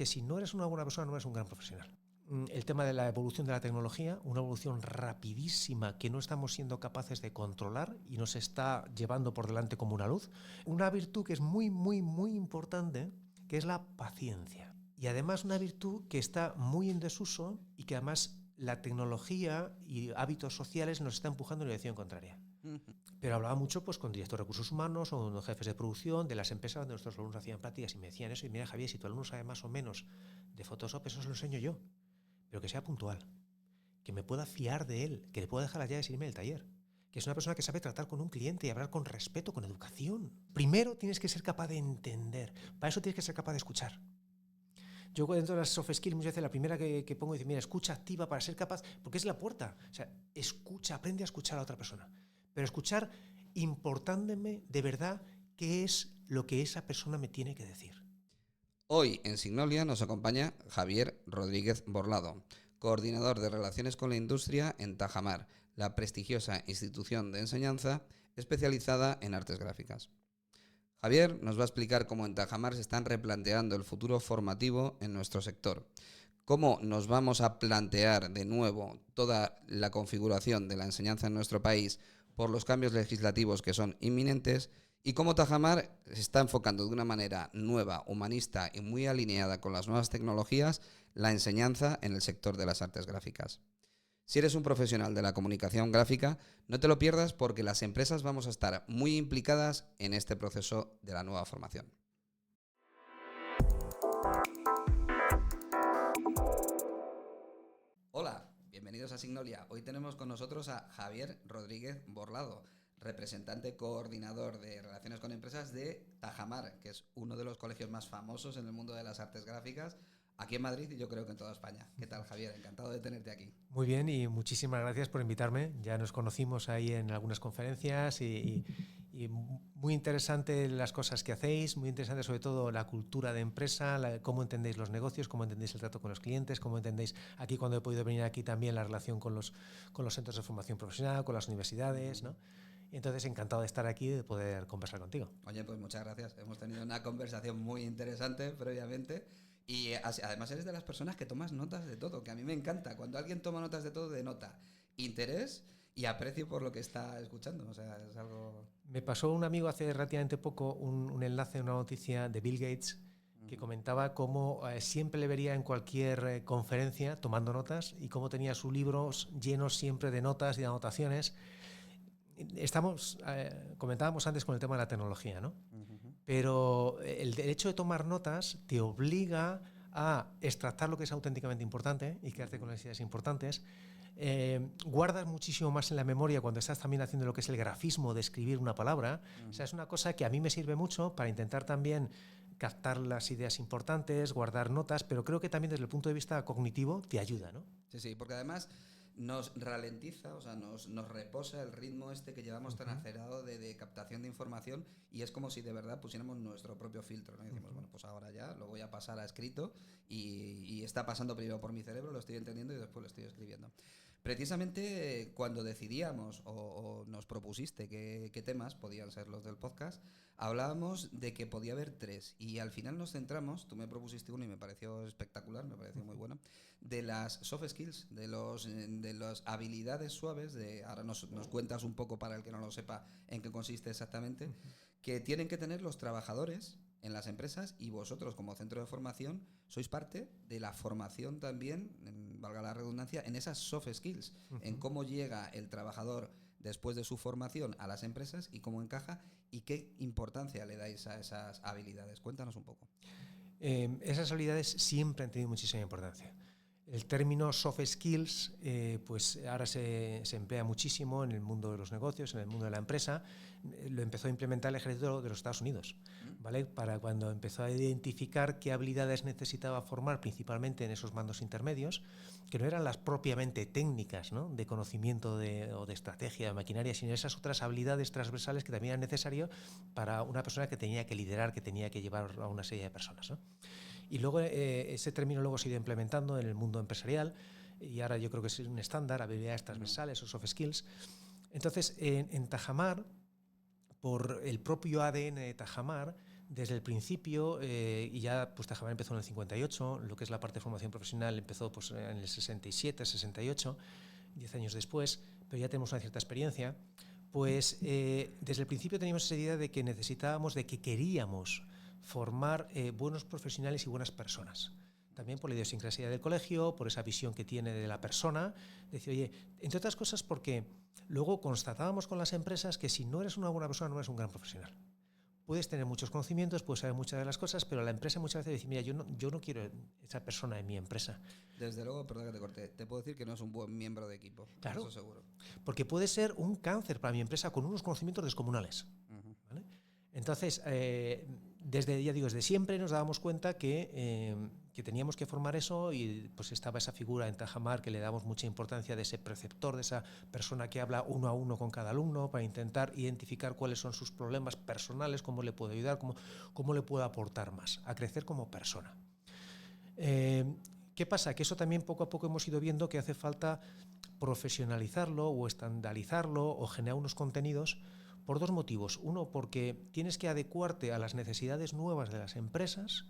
que si no eres una buena persona, no eres un gran profesional. El tema de la evolución de la tecnología, una evolución rapidísima que no estamos siendo capaces de controlar y nos está llevando por delante como una luz. Una virtud que es muy, muy, muy importante, que es la paciencia. Y además una virtud que está muy en desuso y que además la tecnología y hábitos sociales nos está empujando en la dirección contraria. Pero hablaba mucho pues con directores de recursos humanos o con jefes de producción de las empresas donde nuestros alumnos hacían prácticas y me decían eso. Y mira, Javier, si tu alumno sabe más o menos de Photoshop, eso se lo enseño yo. Pero que sea puntual, que me pueda fiar de él, que le pueda dejar las llaves y irme del taller, que es una persona que sabe tratar con un cliente y hablar con respeto, con educación. Primero tienes que ser capaz de entender, para eso tienes que ser capaz de escuchar. Yo dentro de las soft skills muchas veces la primera que pongo es, mira, escucha activa para ser capaz, porque es la puerta, o sea, escucha, aprende a escuchar a la otra persona, pero escuchar importándome de verdad qué es lo que esa persona me tiene que decir. Hoy en Signolia nos acompaña Javier Rodríguez Borlado, coordinador de Relaciones con la Industria en Tajamar, la prestigiosa institución de enseñanza especializada en artes gráficas. Javier nos va a explicar cómo en Tajamar se están replanteando el futuro formativo en nuestro sector, cómo nos vamos a plantear de nuevo toda la configuración de la enseñanza en nuestro país por los cambios legislativos que son inminentes y cómo Tajamar se está enfocando de una manera nueva, humanista y muy alineada con las nuevas tecnologías la enseñanza en el sector de las artes gráficas. Si eres un profesional de la comunicación gráfica, no te lo pierdas porque las empresas vamos a estar muy implicadas en este proceso de la nueva formación. Hola, bienvenidos a Signolia. Hoy tenemos con nosotros a Javier Rodríguez Borlado, representante coordinador de Relaciones con Empresas de Tajamar, que es uno de los colegios más famosos en el mundo de las artes gráficas, aquí en Madrid y yo creo que en toda España. ¿Qué tal, Javier? Encantado de tenerte aquí. Muy bien y muchísimas gracias por invitarme. Ya nos conocimos ahí en algunas conferencias y muy interesante las cosas que hacéis, muy interesante sobre todo la cultura de empresa, cómo entendéis los negocios, cómo entendéis el trato con los clientes, cómo entendéis aquí cuando he podido venir aquí también la relación con los centros de formación profesional, con las universidades, ¿no? Entonces encantado de estar aquí y de poder conversar contigo. Oye, pues muchas gracias. Hemos tenido una conversación muy interesante previamente y además eres de las personas que tomas notas de todo, que a mí me encanta. Cuando alguien toma notas de todo, denota interés y aprecio por lo que está escuchando. O sea, es algo... Me pasó un amigo hace relativamente poco un enlace, una noticia de Bill Gates que comentaba cómo siempre le vería en cualquier conferencia tomando notas y cómo tenía sus libros llenos siempre de notas y de anotaciones. Comentábamos antes con el tema de la tecnología, ¿no? Pero el hecho de tomar notas te obliga a extractar lo que es auténticamente importante y quedarte con las ideas importantes. Guardas muchísimo más en la memoria cuando estás también haciendo lo que es el grafismo de escribir una palabra. O sea, es una cosa que a mí me sirve mucho para intentar también captar las ideas importantes, guardar notas, pero creo que también desde el punto de vista cognitivo te ayuda, ¿no? Sí, sí, porque además nos ralentiza, o sea, nos reposa el ritmo este que llevamos tan acelerado de captación de información y es como si de verdad pusiéramos nuestro propio filtro, ¿no? Y decimos, bueno, pues ahora ya lo voy a pasar a escrito y está pasando primero por mi cerebro, lo estoy entendiendo y después lo estoy escribiendo. Precisamente cuando decidíamos o nos propusiste qué temas podían ser los del podcast, hablábamos de que podía haber tres y al final nos centramos, tú me propusiste uno y me pareció espectacular, me pareció muy bueno, de las soft skills, de las habilidades suaves, ahora nos cuentas un poco para el que no lo sepa en qué consiste exactamente, que tienen que tener los trabajadores en las empresas y vosotros como centro de formación sois parte de la formación también, valga la redundancia, en esas soft skills, en cómo llega el trabajador después de su formación a las empresas y cómo encaja y qué importancia le dais a esas habilidades. Cuéntanos un poco. Esas habilidades siempre han tenido muchísima importancia. El término soft skills pues ahora se emplea muchísimo en el mundo de los negocios, en el mundo de la empresa. Lo empezó a implementar el ejército de los Estados Unidos, ¿vale? Para cuando empezó a identificar qué habilidades necesitaba formar, principalmente en esos mandos intermedios, que no eran las propiamente técnicas, ¿no? De conocimiento o de estrategia, de maquinaria, sino esas otras habilidades transversales que también eran necesarias para una persona que tenía que liderar, que tenía que llevar a una serie de personas, ¿no? Y luego ese término luego se ha ido implementando en el mundo empresarial y ahora yo creo que es un estándar, habilidades transversales o soft skills. Entonces, en Tajamar, por el propio ADN de Tajamar, desde el principio, y ya pues Tajamar empezó en el 58, lo que es la parte de formación profesional empezó pues, en el 67, 68, 10 años después, pero ya tenemos una cierta experiencia, pues desde el principio teníamos esa idea de que necesitábamos, de que queríamos formar buenos profesionales y buenas personas. También por la idiosincrasia del colegio, por esa visión que tiene de la persona. Decir, oye, entre otras cosas porque luego constatábamos con las empresas que si no eres una buena persona, no eres un gran profesional. Puedes tener muchos conocimientos, puedes saber muchas de las cosas, pero la empresa muchas veces dice, mira, yo no quiero esa persona en mi empresa. Desde luego, perdón que te corte, te puedo decir que no es un buen miembro de equipo. Claro, eso seguro. Porque puede ser un cáncer para mi empresa con unos conocimientos descomunales. ¿Vale? Entonces, desde siempre nos dábamos cuenta que teníamos que formar eso y pues estaba esa figura en Tajamar que le damos mucha importancia de ese preceptor, de esa persona que habla uno a uno con cada alumno para intentar identificar cuáles son sus problemas personales, cómo le puedo ayudar, cómo le puedo aportar más, a crecer como persona. ¿Qué pasa? Que eso también poco a poco hemos ido viendo que hace falta profesionalizarlo o estandarizarlo o generar unos contenidos por dos motivos. Uno, porque tienes que adecuarte a las necesidades nuevas de las empresas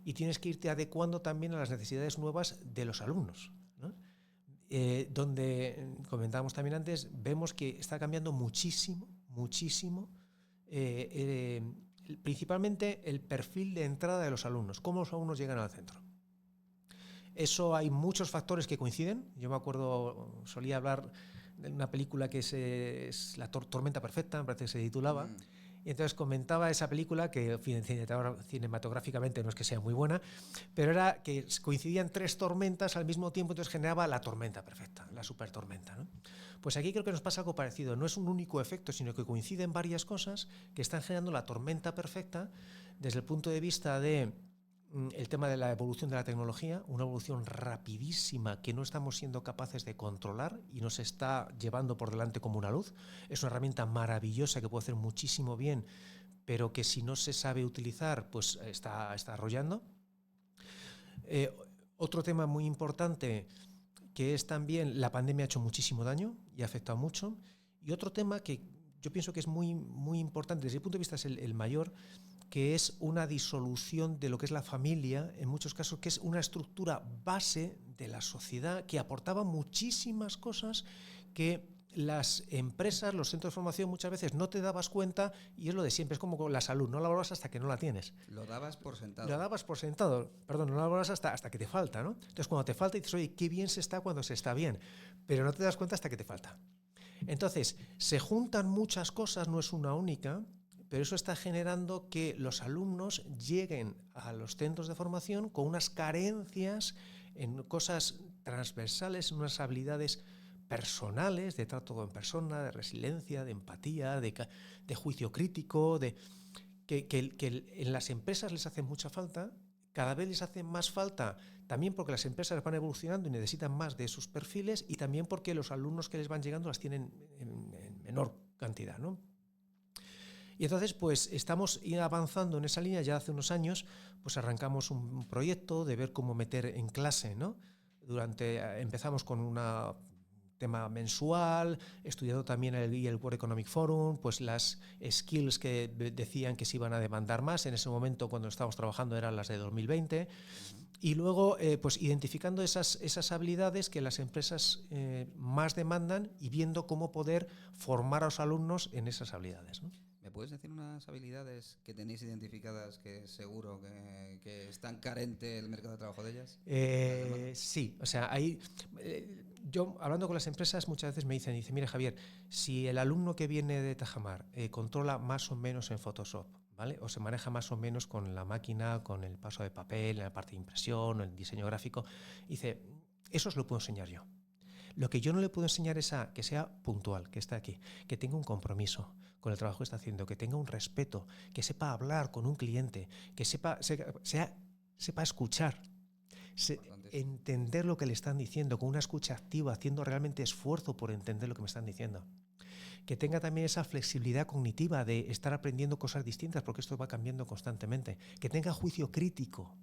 y tienes que irte adecuando también a las necesidades nuevas de los alumnos, ¿no? Donde, comentábamos también antes, vemos que está cambiando muchísimo, principalmente el perfil de entrada de los alumnos, cómo los alumnos llegan al centro. Eso hay muchos factores que coinciden. Yo me acuerdo, solía hablar de una película que es La Tormenta Perfecta, me parece que se titulaba, y entonces comentaba esa película que cinematográficamente no es que sea muy buena, pero era que coincidían tres tormentas al mismo tiempo, entonces generaba la tormenta perfecta, la supertormenta, ¿no? Pues aquí creo que nos pasa algo parecido. No es un único efecto, sino que coinciden varias cosas que están generando la tormenta perfecta desde el punto de vista de el tema de la evolución de la tecnología, una evolución rapidísima que no estamos siendo capaces de controlar y nos está llevando por delante como una luz. Es una herramienta maravillosa que puede hacer muchísimo bien, pero que si no se sabe utilizar, pues está arrollando. Otro tema muy importante que es también la pandemia ha hecho muchísimo daño y ha afectado mucho. Y otro tema que yo pienso que es muy, muy importante, desde mi punto de vista es el mayor, que es una disolución de lo que es la familia, en muchos casos, que es una estructura base de la sociedad que aportaba muchísimas cosas que las empresas, los centros de formación muchas veces no te dabas cuenta, y es lo de siempre, es como con la salud, no la valoras hasta que no la tienes. Lo dabas por sentado. Lo dabas por sentado, perdón, no la valoras hasta que te falta, ¿no? Entonces cuando te falta dices, oye, qué bien se está cuando se está bien, pero no te das cuenta hasta que te falta. Entonces, se juntan muchas cosas, no es una única, pero eso está generando que los alumnos lleguen a los centros de formación con unas carencias en cosas transversales, en unas habilidades personales de trato en persona, de resiliencia, de empatía, de juicio crítico, que en las empresas les hace mucha falta, cada vez les hace más falta, también porque las empresas van evolucionando y necesitan más de esos perfiles, y también porque los alumnos que les van llegando las tienen en menor cantidad, ¿no? Y entonces, pues estamos avanzando en esa línea. Ya hace unos años, pues arrancamos un proyecto de ver cómo meter en clase, ¿no? Empezamos con un tema mensual, estudiando también el World Economic Forum, pues las skills que decían que se iban a demandar más. En ese momento, cuando estábamos trabajando, eran las de 2020. Y luego, pues identificando esas habilidades que las empresas más demandan y viendo cómo poder formar a los alumnos en esas habilidades, ¿no? ¿Me puedes decir unas habilidades que tenéis identificadas que seguro que están carente el mercado de trabajo de ellas? Sí, o sea, yo hablando con las empresas muchas veces me dicen, mira Javier, si el alumno que viene de Tajamar controla más o menos en Photoshop, ¿vale? O se maneja más o menos con la máquina, con el paso de papel, en la parte de impresión, el diseño gráfico, dice, eso os lo puedo enseñar yo. Lo que yo no le puedo enseñar es que sea puntual, que esté aquí, que tenga un compromiso con el trabajo que está haciendo, que tenga un respeto, que sepa hablar con un cliente, que sepa escuchar, entender lo que le están diciendo, con una escucha activa, haciendo realmente esfuerzo por entender lo que me están diciendo. Que tenga también esa flexibilidad cognitiva de estar aprendiendo cosas distintas, porque esto va cambiando constantemente. Que tenga juicio crítico.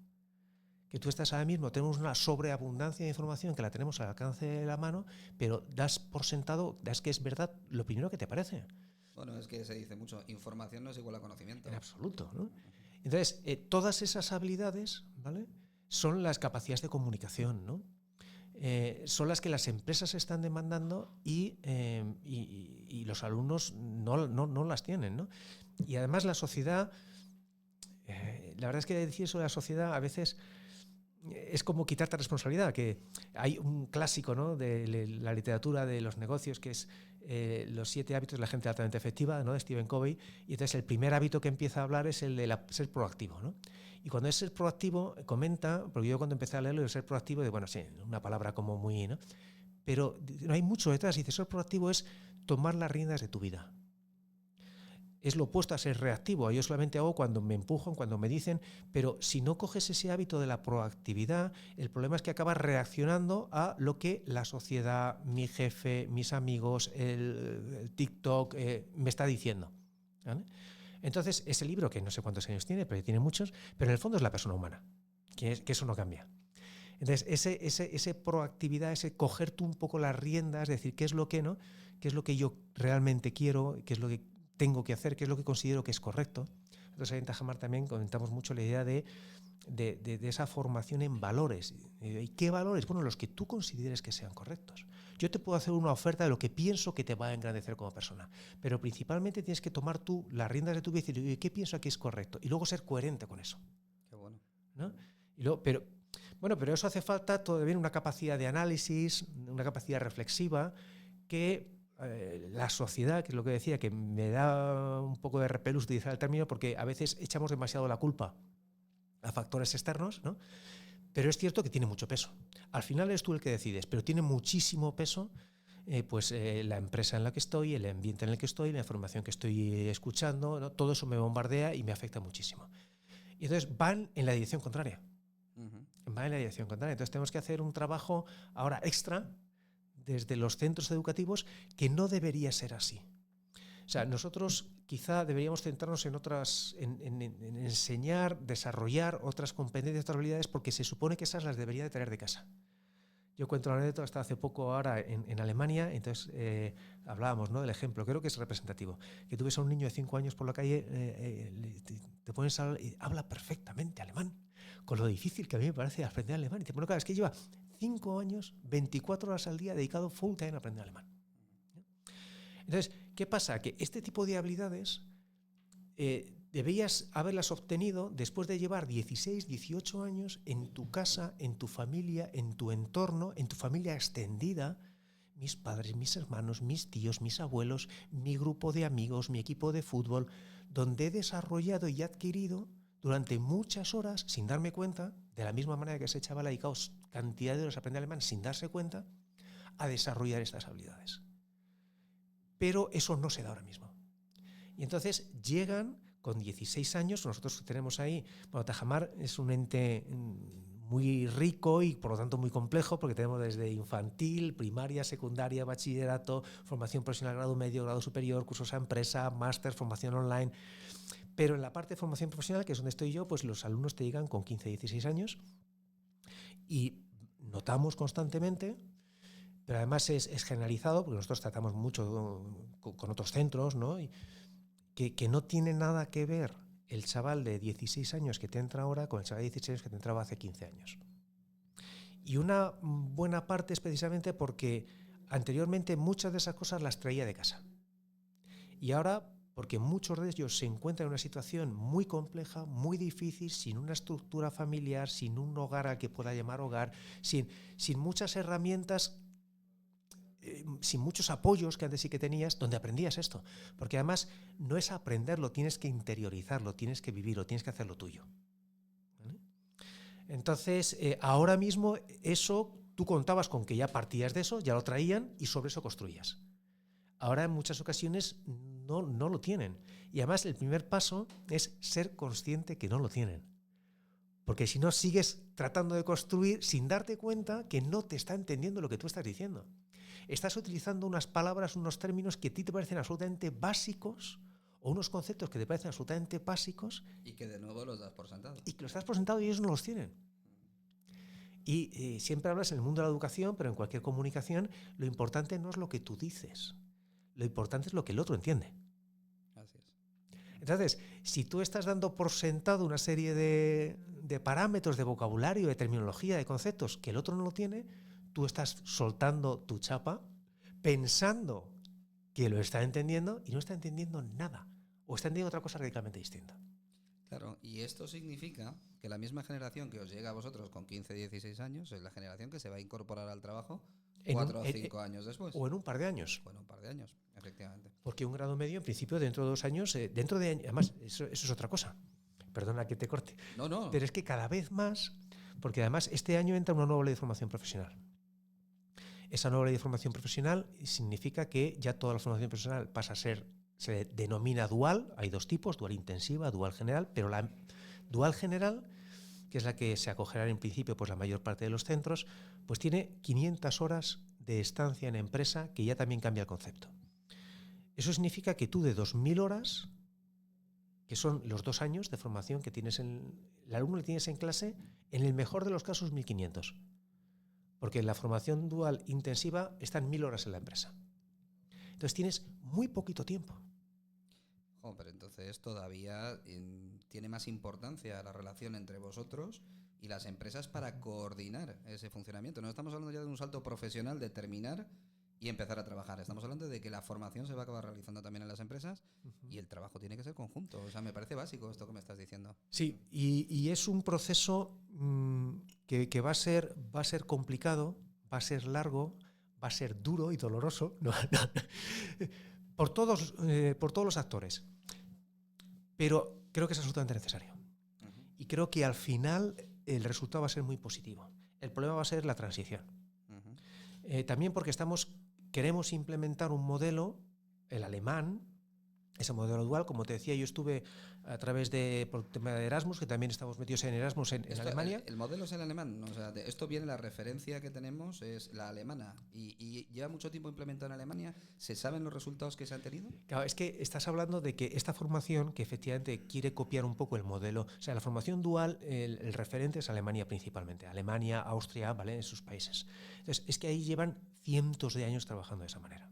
Que tú estás ahora mismo, tenemos una sobreabundancia de información que la tenemos al alcance de la mano, pero das por sentado, das que es verdad lo primero que te parece. Bueno, es que se dice mucho, información no es igual a conocimiento. En absoluto, ¿no? Entonces, todas esas habilidades, ¿vale?, son las capacidades de comunicación, ¿no? Son las que las empresas están demandando y los alumnos no las tienen, ¿no? Y además la sociedad, la verdad es que decir eso de la sociedad a veces es como quitarte responsabilidad, que hay un clásico, ¿no?, de la literatura de los negocios que es los 7 hábitos de la gente altamente efectiva, ¿no?, de Stephen Covey, y entonces el primer hábito que empieza a hablar es el de ser proactivo, ¿no? Y cuando es ser proactivo, comenta, porque yo cuando empecé a leerlo, el ser proactivo, de bueno, sí, una palabra como muy, ¿no?, pero no hay mucho detrás. Dice, ser proactivo es tomar las riendas de tu vida. Es lo opuesto a ser reactivo. Yo solamente hago cuando me empujan, cuando me dicen, pero si no coges ese hábito de la proactividad, el problema es que acabas reaccionando a lo que la sociedad, mi jefe, mis amigos, el TikTok me está diciendo, ¿vale? Entonces, ese libro, que no sé cuántos años tiene, pero tiene muchos, pero en el fondo es la persona humana, que eso no cambia. Entonces, ese proactividad, ese coger tú un poco las riendas, decir qué es lo que no, qué es lo que yo realmente quiero, qué es lo que tengo que hacer, qué es lo que considero que es correcto. Entonces, ahí en Tajamar también comentamos mucho la idea de esa formación en valores. ¿Y qué valores? Bueno, los que tú consideres que sean correctos. Yo te puedo hacer una oferta de lo que pienso que te va a engrandecer como persona, pero principalmente tienes que tomar tú las riendas de tu vida y decir, ¿qué pienso que es correcto? Y luego ser coherente con eso. Qué bueno. ¿No? Y luego, pero eso hace falta todavía una capacidad de análisis, una capacidad reflexiva que la sociedad, que es lo que decía, que me da un poco de repelús utilizar el término porque a veces echamos demasiado la culpa a factores externos, ¿no? Pero es cierto que tiene mucho peso. Al final eres tú el que decides, pero tiene muchísimo peso la empresa en la que estoy, el ambiente en el que estoy, la información que estoy escuchando, ¿no? Todo eso me bombardea y me afecta muchísimo. Y entonces van en la dirección contraria. Van en la dirección contraria. Entonces tenemos que hacer un trabajo ahora extra desde los centros educativos que no debería ser así. O sea, nosotros quizá deberíamos centrarnos en enseñar, desarrollar otras competencias, otras habilidades, porque se supone que esas las debería de traer de casa. Yo cuento la anécdota, estaba hace poco ahora en Alemania, entonces hablábamos, ¿no?, del ejemplo, creo que es representativo, que tú ves a un niño de 5 años por la calle, te pones a hablar y habla perfectamente alemán, con lo difícil que a mí me parece aprender alemán. Y te bueno, claro, es que lleva 5 años, 24 horas al día dedicado full time a aprender alemán. Entonces, ¿qué pasa? Que este tipo de habilidades debías haberlas obtenido después de llevar 16, 18 años en tu casa, en tu familia, en tu entorno, en tu familia extendida, mis padres, mis hermanos, mis tíos, mis abuelos, mi grupo de amigos, mi equipo de fútbol, donde he desarrollado y adquirido durante muchas horas, sin darme cuenta, de la misma manera que ese chaval ha dedicado cantidad de horas a aprender alemán sin darse cuenta, a desarrollar estas habilidades. Pero eso no se da ahora mismo. Y entonces llegan con 16 años, nosotros tenemos ahí, bueno, Tajamar es un ente muy rico y por lo tanto muy complejo, porque tenemos desde infantil, primaria, secundaria, bachillerato, formación profesional, grado medio, grado superior, cursos a empresa, máster, formación online. Pero en la parte de formación profesional, que es donde estoy yo, pues los alumnos te llegan con 15, 16 años y notamos constantemente, pero además es generalizado, porque nosotros tratamos mucho con otros centros, ¿no? Y que no tiene nada que ver el chaval de 16 años que te entra ahora con el chaval de 16 años que te entraba hace 15 años. Y una buena parte es precisamente porque anteriormente muchas de esas cosas las traía de casa. Y ahora, porque muchos de ellos se encuentran en una situación muy compleja, muy difícil, sin una estructura familiar, sin un hogar al que pueda llamar hogar, sin muchas herramientas, sin muchos apoyos que antes sí que tenías, donde aprendías esto. Porque además no es aprenderlo, tienes que interiorizarlo, tienes que vivirlo, tienes que hacerlo tuyo. ¿Vale? Entonces, ahora mismo eso, tú contabas con que ya partías de eso, ya lo traían y sobre eso construías. Ahora en muchas ocasiones no lo tienen. Y además el primer paso es ser consciente que no lo tienen. Porque si no, sigues tratando de construir sin darte cuenta que no te está entendiendo lo que tú estás diciendo. Estás utilizando unas palabras, unos términos que a ti te parecen absolutamente básicos o unos conceptos que te parecen absolutamente básicos. Y que de nuevo los das por sentado. Y que los das por sentado y ellos no los tienen. Y siempre hablas en el mundo de la educación, pero en cualquier comunicación, lo importante no es lo que tú dices. Lo importante es lo que el otro entiende. Así es. Entonces, si tú estás dando por sentado una serie de parámetros, de vocabulario, de terminología, de conceptos que el otro no lo tiene, tú estás soltando tu chapa pensando que lo está entendiendo y no está entendiendo nada. O está entendiendo otra cosa radicalmente distinta. Claro, y esto significa que la misma generación que os llega a vosotros con 15, 16 años es la generación que se va a incorporar al trabajo 4 o 5 años después. O en un par de años. O en un par de años, efectivamente. Porque un grado medio, en principio, dentro de 2 años, además, eso es otra cosa. Perdona que te corte. No. Pero es que cada vez más, porque además este año entra una nueva ley de formación profesional. Esa nueva ley de formación profesional significa que ya toda la formación profesional pasa a ser, se denomina dual, hay 2 tipos, dual intensiva, dual general, pero la dual general, que es la que se acogerá en principio pues la mayor parte de los centros, pues tiene 500 horas de estancia en empresa, que ya también cambia el concepto. Eso significa que tú de 2.000 horas, que son los 2 años de formación que tienes el alumno le tienes en clase, en el mejor de los casos 1.500. Porque la formación dual intensiva está en 1.000 horas en la empresa. Entonces tienes muy poquito tiempo. Pero entonces todavía tiene más importancia la relación entre vosotros y las empresas para coordinar ese funcionamiento. No estamos hablando ya de un salto profesional de terminar y empezar a trabajar. Estamos hablando de que la formación se va a acabar realizando también en las empresas y el trabajo tiene que ser conjunto. O sea, me parece básico esto que me estás diciendo. Sí, y es un proceso que va a ser complicado, va a ser largo, va a ser duro y doloroso por todos los actores. Pero creo que es absolutamente necesario. Y creo que al final el resultado va a ser muy positivo. El problema va a ser la transición. También porque queremos implementar un modelo, el alemán, ese modelo dual. Como te decía, yo estuve a través por el tema de Erasmus, que también estamos metidos en Erasmus en Alemania. El modelo es el alemán, ¿no? O sea, de esto viene la referencia que tenemos, es la alemana. Y lleva mucho tiempo implementado en Alemania. ¿Se saben los resultados que se han tenido? Claro, es que estás hablando de que esta formación, que efectivamente quiere copiar un poco el modelo, o sea, la formación dual, el referente es Alemania principalmente, Alemania, Austria, ¿vale? En sus países. Entonces, es que ahí llevan cientos de años trabajando de esa manera.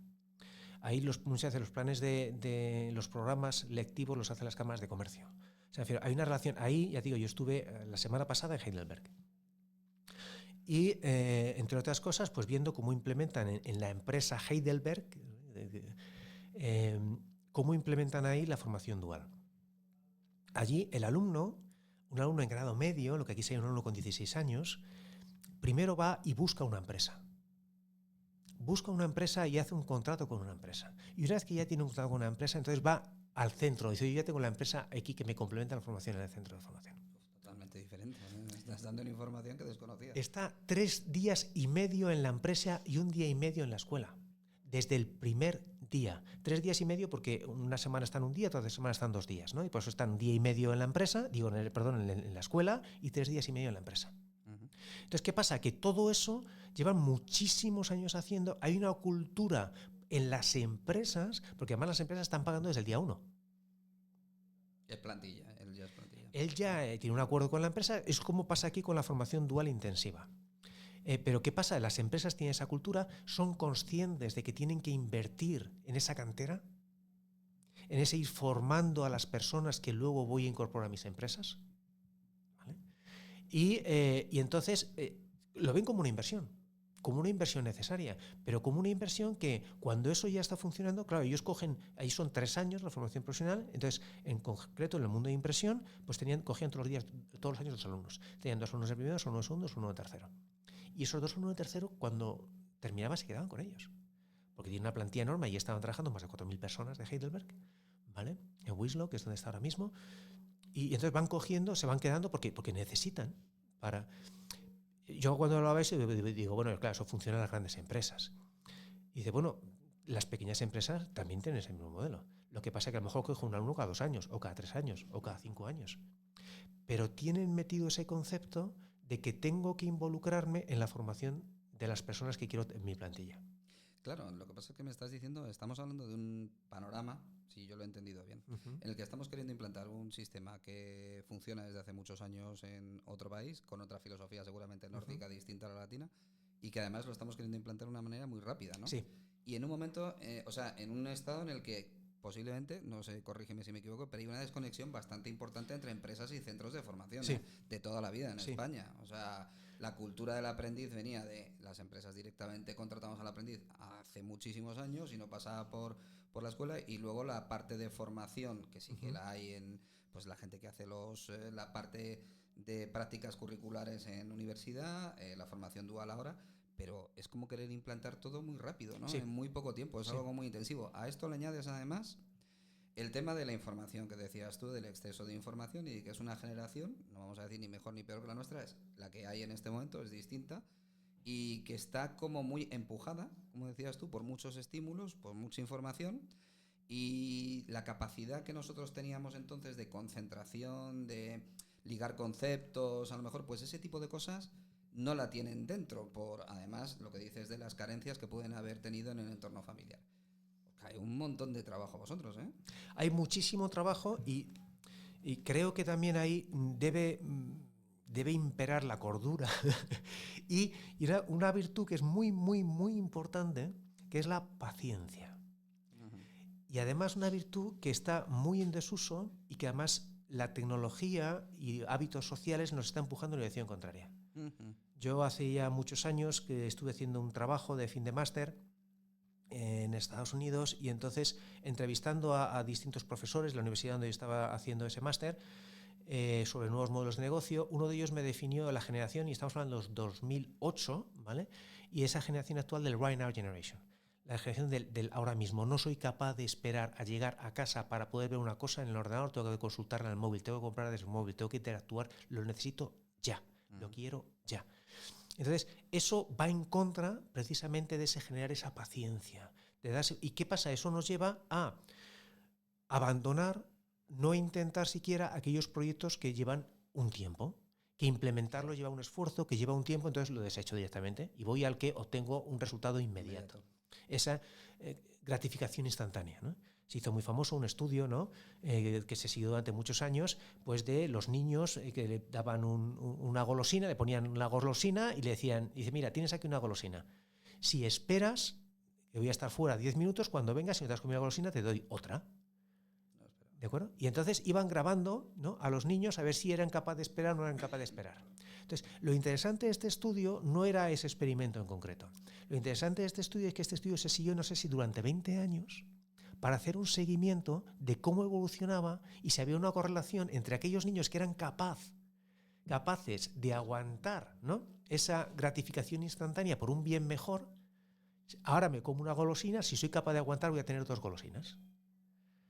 Ahí muchas veces los planes de los programas lectivos los hacen las cámaras de comercio. O sea, hay una relación. Ahí, ya digo, yo estuve la semana pasada en Heidelberg. Y, entre otras cosas, pues viendo cómo implementan en la empresa Heidelberg, cómo implementan ahí la formación dual. Allí un alumno en grado medio, lo que aquí sería un alumno con 16 años, primero va y busca una empresa. Busca una empresa y hace un contrato con una empresa. Y una vez que ya tiene un contrato con una empresa, entonces va al centro. Dice, yo ya tengo la empresa aquí que me complementa la formación en el centro de formación. Totalmente diferente. Estás dando una información que desconocía. Está 3 días y medio en la empresa y 1 día y medio en la escuela. Desde el primer día. 3 días y medio porque una semana están 1 día, otra semana están 2 días, ¿no? Y por eso están 1 día y medio en la empresa, en la escuela, y 3 días y medio en la empresa. Entonces, ¿qué pasa? Que todo eso llevan muchísimos años haciendo. Hay una cultura en las empresas, porque además las empresas están pagando desde el día 1. Es plantilla, él ya es plantilla. Él ya tiene un acuerdo con la empresa. Es como pasa aquí con la formación dual intensiva. Pero ¿qué pasa? Las empresas tienen esa cultura, son conscientes de que tienen que invertir en esa cantera, en ese ir formando a las personas que luego voy a incorporar a mis empresas. ¿Vale? Y entonces lo ven como una inversión necesaria, pero como una inversión que cuando eso ya está funcionando, claro, ellos cogen, ahí son 3 años la formación profesional, entonces en concreto en el mundo de impresión, pues cogían todos los años 2 alumnos. Tenían 2 alumnos de primero, 2 alumnos de segundo, 2 alumnos de tercero. Y esos 2 alumnos de tercero, cuando terminaban, se quedaban con ellos. Porque tienen una plantilla enorme y estaban trabajando más de 4.000 personas de Heidelberg, ¿vale? En Wiesloch, que es donde está ahora mismo. Y entonces van cogiendo, se van quedando porque necesitan para... Yo cuando hablaba de eso digo, bueno, claro, eso funciona en las grandes empresas. Y dice, bueno, las pequeñas empresas también tienen ese mismo modelo. Lo que pasa es que a lo mejor coge un alumno cada 2 años, o cada 3 años, o cada 5 años. Pero tienen metido ese concepto de que tengo que involucrarme en la formación de las personas que quiero en mi plantilla. Claro, lo que pasa es que me estás diciendo, estamos hablando de un panorama, si yo lo he entendido bien, en el que estamos queriendo implantar un sistema que funciona desde hace muchos años en otro país, con otra filosofía seguramente nórdica distinta a la latina, y que además lo estamos queriendo implantar de una manera muy rápida, ¿no? Sí. Y en un momento, en un estado en el que posiblemente, no sé, corrígeme si me equivoco, pero hay una desconexión bastante importante entre empresas y centros de formación, Sí. de toda la vida en Sí. España. O sea, la cultura del aprendiz venía de las empresas directamente contratamos al aprendiz hace muchísimos años y no pasaba por la escuela, y luego la parte de formación, que sí que la hay en pues la gente que hace la parte de prácticas curriculares en universidad, la formación dual ahora, pero es como querer implantar todo muy rápido, ¿no? Sí. En muy poco tiempo, es Sí. algo muy intensivo. A esto le añades además el tema de la información que decías tú, del exceso de información, y que es una generación, no vamos a decir ni mejor ni peor que la nuestra, es la que hay en este momento, es distinta, y que está como muy empujada, como decías tú, por muchos estímulos, por mucha información, y la capacidad que nosotros teníamos entonces de concentración, de ligar conceptos, a lo mejor pues ese tipo de cosas no la tienen dentro, por además lo que dices de las carencias que pueden haber tenido en el entorno familiar. Hay un montón de trabajo vosotros, ¿eh? Hay muchísimo trabajo y creo que también ahí debe imperar la cordura y una virtud que es muy, muy, muy importante, que es la paciencia. Uh-huh. Y además una virtud que está muy en desuso y que además la tecnología y hábitos sociales nos está empujando en la dirección contraria. Uh-huh. Yo hace ya muchos años que estuve haciendo un trabajo de fin de máster en Estados Unidos, y entonces entrevistando a distintos profesores de la universidad donde yo estaba haciendo ese máster sobre nuevos modelos de negocio, uno de ellos me definió la generación, y estamos hablando de los 2008, ¿vale? Y esa generación actual del Right Now Generation, la generación del ahora mismo. No soy capaz de esperar a llegar a casa para poder ver una cosa en el ordenador, tengo que consultarla en el móvil, tengo que comprar desde el móvil, tengo que interactuar, lo necesito ya, lo quiero ya. Entonces, eso va en contra precisamente de ese generar esa paciencia. ¿Y qué pasa? Eso nos lleva a abandonar, no intentar siquiera aquellos proyectos que llevan un tiempo, que implementarlo lleva un esfuerzo, que lleva un tiempo, entonces lo desecho directamente y voy al que obtengo un resultado inmediato. Esa gratificación instantánea, ¿no? Se hizo muy famoso un estudio, ¿no? Que se siguió durante muchos años, pues de los niños que le daban una golosina, le ponían una golosina y le decían, dice, mira, tienes aquí una golosina. Si esperas, que voy a estar fuera 10 minutos, cuando vengas, si no te has comido la golosina, te doy otra. ¿De acuerdo? Y entonces iban grabando, ¿no?, a los niños a ver si eran capaces de esperar o no eran capaces de esperar. Entonces, lo interesante de este estudio no era ese experimento en concreto. Lo interesante de este estudio es que este estudio se siguió, no sé si durante 20 años, para hacer un seguimiento de cómo evolucionaba y si había una correlación entre aquellos niños que eran capaces de aguantar, ¿no?, esa gratificación instantánea por un bien mejor. Ahora me como una golosina, si soy capaz de aguantar voy a tener 2 golosinas.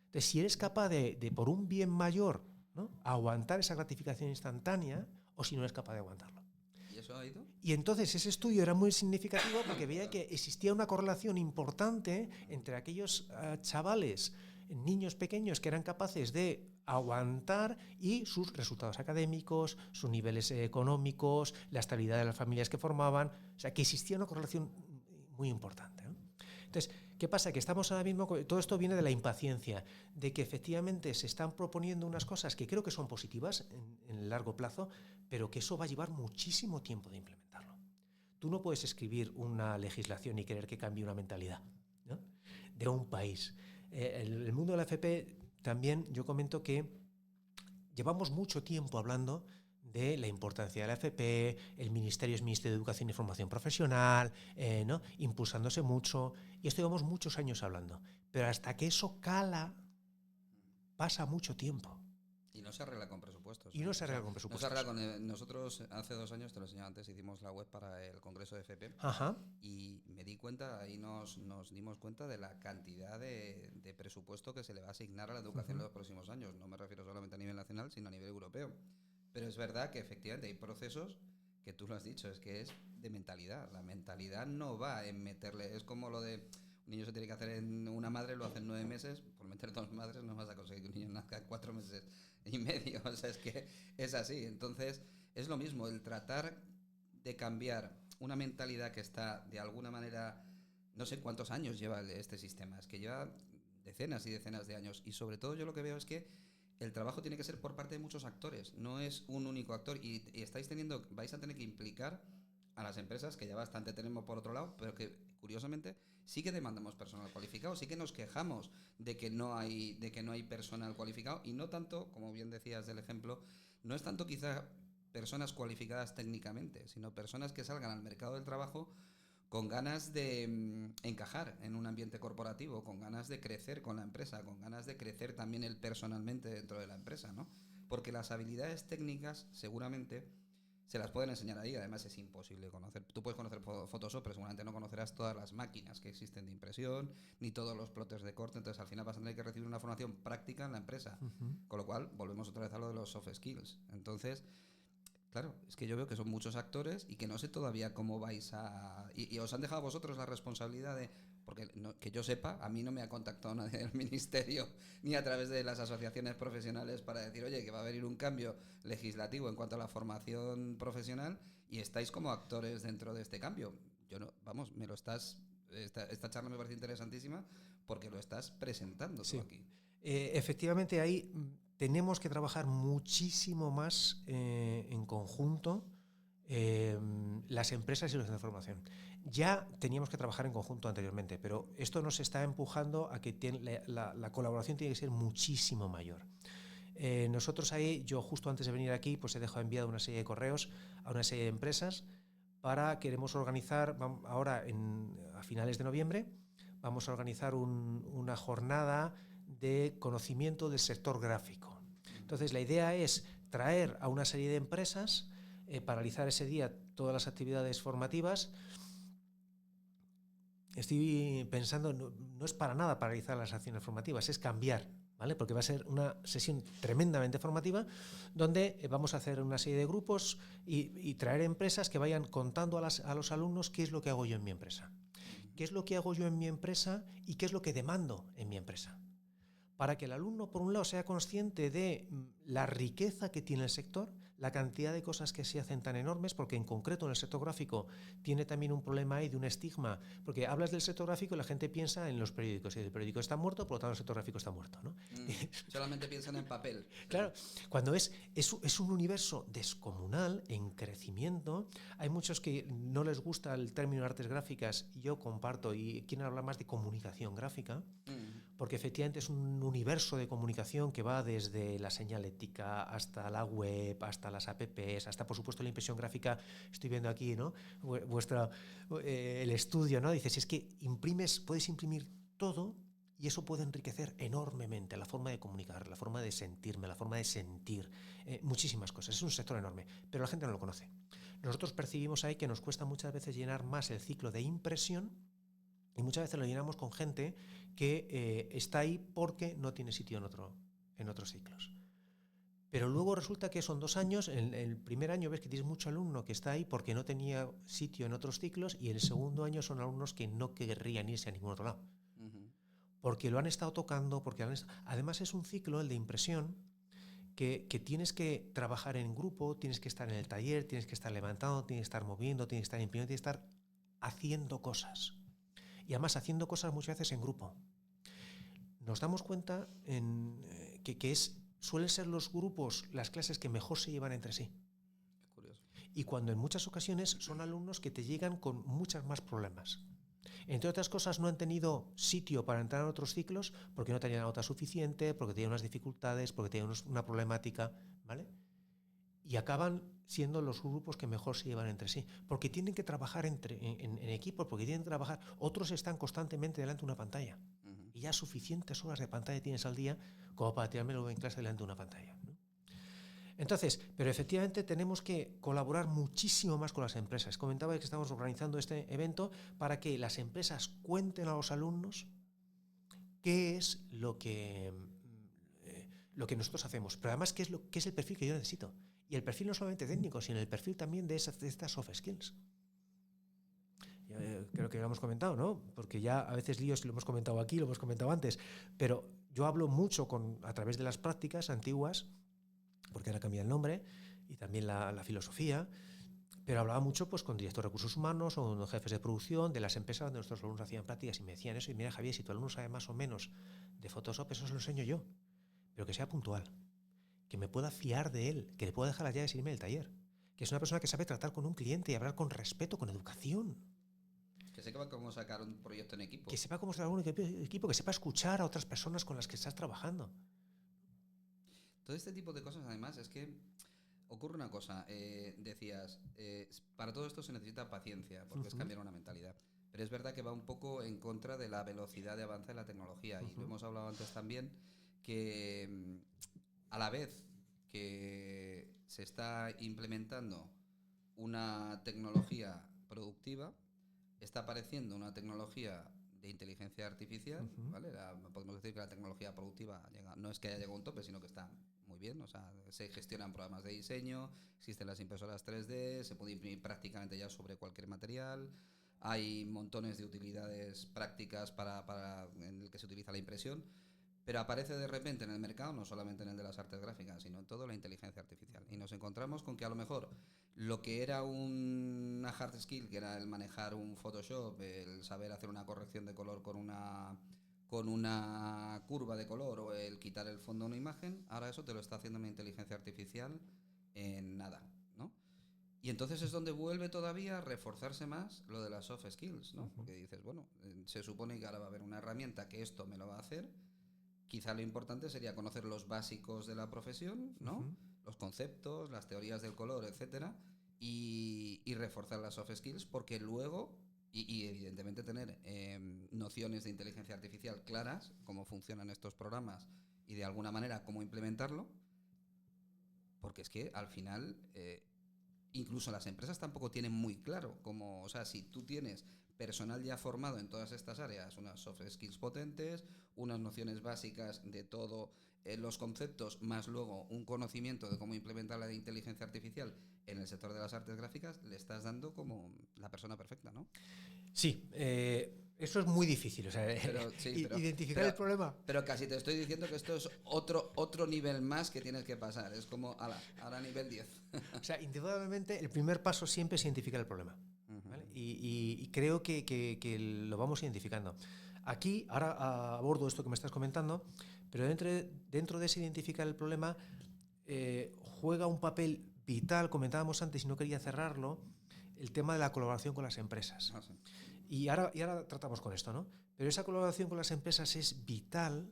Entonces, si eres capaz de por un bien mayor, ¿no?, aguantar esa gratificación instantánea, o si no eres capaz de aguantarlo. ¿Y eso ha ido? Y entonces ese estudio era muy significativo porque veía que existía una correlación importante entre aquellos chavales, niños pequeños que eran capaces de aguantar y sus resultados académicos, sus niveles económicos, la estabilidad de las familias que formaban. O sea, que existía una correlación muy importante, ¿no? Entonces, ¿qué pasa? Que estamos ahora mismo, todo esto viene de la impaciencia, de que efectivamente se están proponiendo unas cosas que creo que son positivas en el largo plazo, pero que eso va a llevar muchísimo tiempo de implementarlo. Tú no puedes escribir una legislación y querer que cambie una mentalidad, ¿no?, de un país. El mundo de la FP también, yo comento que llevamos mucho tiempo hablando de la importancia de la FP, el Ministerio es Ministerio de Educación y Formación Profesional, ¿no?, impulsándose mucho, y esto llevamos muchos años hablando, pero hasta que eso cala pasa mucho tiempo. Y no se arregla con presupuestos. Y no se arregla con presupuestos. No se arregla con nosotros hace 2 años, te lo enseñaba antes, hicimos la web para el Congreso de FP. Ajá. Y me di cuenta, ahí nos dimos cuenta de la cantidad de presupuesto que se le va a asignar a la educación en los próximos años. No me refiero solamente a nivel nacional, sino a nivel europeo. Pero es verdad que efectivamente hay procesos que tú lo has dicho, es que es de mentalidad. La mentalidad no va en meterle, es como lo de un niño se tiene que hacer en una madre, lo hacen 9 meses, por meter 2 madres no vas a conseguir que un niño nazca en 4 meses y medio. O sea, es que es así. Entonces, es lo mismo, el tratar de cambiar una mentalidad que está de alguna manera, no sé cuántos años lleva este sistema, es que lleva decenas y decenas de años, y sobre todo yo lo que veo es que el trabajo tiene que ser por parte de muchos actores, no es un único actor, y vais a tener que implicar a las empresas, que ya bastante tenemos por otro lado, pero que curiosamente sí que demandamos personal cualificado, sí que nos quejamos de que no hay personal cualificado, y no tanto, como bien decías del ejemplo, no es tanto quizá personas cualificadas técnicamente, sino personas que salgan al mercado del trabajo con ganas de encajar en un ambiente corporativo, con ganas de crecer con la empresa, con ganas de crecer también él personalmente dentro de la empresa, ¿no? Porque las habilidades técnicas seguramente se las pueden enseñar ahí, además es imposible conocer. Tú puedes conocer Photoshop, pero seguramente no conocerás todas las máquinas que existen de impresión, ni todos los plotters de corte, entonces al final vas a tener que recibir una formación práctica en la empresa. Con lo cual, volvemos otra vez a lo de los soft skills. Entonces, claro, es que yo veo que son muchos actores y que no sé todavía cómo vais a... Y os han dejado a vosotros la responsabilidad de... Porque que yo sepa, a mí no me ha contactado nadie del ministerio ni a través de las asociaciones profesionales para decir, oye, que va a venir un cambio legislativo en cuanto a la formación profesional y estáis como actores dentro de este cambio. Yo no, vamos, me lo estás... Esta charla me parece interesantísima porque lo estás presentando tú aquí. Efectivamente, ahí tenemos que trabajar muchísimo más en conjunto las empresas y los centros de formación. Ya teníamos que trabajar en conjunto anteriormente, pero esto nos está empujando a que la colaboración tiene que ser muchísimo mayor. Nosotros ahí, yo justo antes de venir aquí, pues he dejado enviado una serie de correos a una serie de empresas queremos organizar, ahora a finales de noviembre, vamos a organizar una jornada de conocimiento del sector gráfico. Entonces la idea es traer a una serie de empresas, paralizar ese día todas las actividades formativas. Estoy pensando, no es para nada paralizar las acciones formativas, es cambiar, ¿vale? Porque va a ser una sesión tremendamente formativa donde vamos a hacer una serie de grupos y traer empresas que vayan contando a los alumnos qué es lo que hago yo en mi empresa. ¿Qué es lo que hago yo en mi empresa y qué es lo que demando en mi empresa? Para que el alumno, por un lado, sea consciente de la riqueza que tiene el sector, la cantidad de cosas que se hacen tan enormes, porque en concreto en el sector gráfico tiene también un problema ahí de un estigma, porque hablas del sector gráfico y la gente piensa en los periódicos, y el periódico está muerto, por lo tanto el sector gráfico está muerto, ¿no? Solamente piensan en papel. Claro, cuando es un universo descomunal, en crecimiento. Hay muchos que no les gusta el término artes gráficas, yo comparto, y quieren hablar más de comunicación gráfica, porque efectivamente es un universo de comunicación que va desde la señalética hasta la web, hasta las apps, hasta por supuesto la impresión gráfica. Estoy viendo aquí, ¿no? El estudio, ¿no? Dices, es que puedes imprimir todo y eso puede enriquecer enormemente la forma de comunicar, la forma de sentirme, la forma de sentir, muchísimas cosas. Es un sector enorme, pero la gente no lo conoce. Nosotros percibimos ahí que nos cuesta muchas veces llenar más el ciclo de impresión. Y muchas veces lo llenamos con gente que está ahí porque no tiene sitio en otros ciclos. Pero luego resulta que son 2 años, en el primer año ves que tienes mucho alumno que está ahí porque no tenía sitio en otros ciclos, y el segundo año son alumnos que no querrían irse a ningún otro lado. Porque lo han estado tocando, además es un ciclo, el de impresión, que tienes que trabajar en grupo, tienes que estar en el taller, tienes que estar levantando, tienes que estar moviendo, tienes que estar imprimiendo, tienes que estar haciendo cosas. Y además haciendo cosas muchas veces en grupo. Nos damos cuenta que suelen ser los grupos, las clases que mejor se llevan entre sí. Qué curioso. Y cuando en muchas ocasiones son alumnos que te llegan con muchos más problemas. Entre otras cosas, no han tenido sitio para entrar en otros ciclos porque no tenían la nota suficiente, porque tenían unas dificultades, porque tenían una problemática, ¿vale? Y acaban siendo los grupos que mejor se llevan entre sí, porque tienen que trabajar en equipos, porque tienen que trabajar. Otros están constantemente delante de una pantalla, y ya suficientes horas de pantalla tienes al día como para tirarme luego en clase delante de una pantalla, ¿no? Entonces, pero efectivamente tenemos que colaborar muchísimo más con las empresas. Comentaba que estamos organizando este evento para que las empresas cuenten a los alumnos qué es lo que nosotros hacemos, pero además qué es el perfil que yo necesito. Y el perfil no solamente técnico, sino el perfil también de estas soft skills. Creo que lo hemos comentado, ¿no? Porque ya a veces líos, lo hemos comentado aquí, lo hemos comentado antes, pero yo hablo mucho a través de las prácticas antiguas, porque ahora cambia el nombre, y también la filosofía, pero hablaba mucho pues con directores de recursos humanos o con jefes de producción de las empresas donde nuestros alumnos hacían prácticas, y me decían eso, y mira, Javier, si tu alumno sabe más o menos de Photoshop, eso se lo enseño yo, pero que sea puntual, que me pueda fiar de él, que le pueda dejar las llaves y irme del taller, que es una persona que sabe tratar con un cliente y hablar con respeto, con educación. Que sepa cómo sacar un proyecto en equipo. Que sepa cómo sacar un equipo, que sepa escuchar a otras personas con las que estás trabajando. Todo este tipo de cosas, además, es que ocurre una cosa. Decías, para todo esto se necesita paciencia, porque es cambiar una mentalidad. Pero es verdad que va un poco en contra de la velocidad de avance de la tecnología. Y lo hemos hablado antes también, que a la vez que se está implementando una tecnología productiva, está apareciendo una tecnología de inteligencia artificial, ¿vale? Podemos decir que la tecnología productiva no es que haya llegado a un tope, sino que está muy bien, o sea, se gestionan programas de diseño, existen las impresoras 3D, se puede imprimir prácticamente ya sobre cualquier material, hay montones de utilidades prácticas en el que se utiliza la impresión, pero aparece de repente en el mercado, no solamente en el de las artes gráficas, sino en todo la inteligencia artificial. Y nos encontramos con que a lo mejor lo que era una hard skill, que era el manejar un Photoshop, el saber hacer una corrección de color con una curva de color o el quitar el fondo de una imagen, ahora eso te lo está haciendo una inteligencia artificial en nada, ¿no? Y entonces es donde vuelve todavía a reforzarse más lo de las soft skills, ¿no? Porque dices, bueno, se supone que ahora va a haber una herramienta que esto me lo va a hacer. Quizá lo importante sería conocer los básicos de la profesión, ¿no? Los conceptos, las teorías del color, etcétera, y reforzar las soft skills, porque luego, y evidentemente tener nociones de inteligencia artificial claras, cómo funcionan estos programas y de alguna manera cómo implementarlo, porque es que al final incluso las empresas tampoco tienen muy claro cómo, o sea, si tú tienes personal ya formado en todas estas áreas, unas soft skills potentes, unas nociones básicas de todo los conceptos, más luego un conocimiento de cómo implementar la inteligencia artificial en el sector de las artes gráficas, le estás dando como la persona perfecta, ¿no? Sí, eso es muy difícil, o sea, identificar el problema. Pero casi te estoy diciendo que esto es otro nivel más que tienes que pasar, es como, ahora nivel 10. O sea, indudablemente el primer paso siempre es identificar el problema, ¿vale? Y creo que lo vamos identificando. Aquí, ahora abordo esto que me estás comentando, pero dentro de ese identificar el problema juega un papel vital, comentábamos antes y no quería cerrarlo, el tema de la colaboración con las empresas. Sí. Y ahora tratamos con esto, ¿no? Pero esa colaboración con las empresas es vital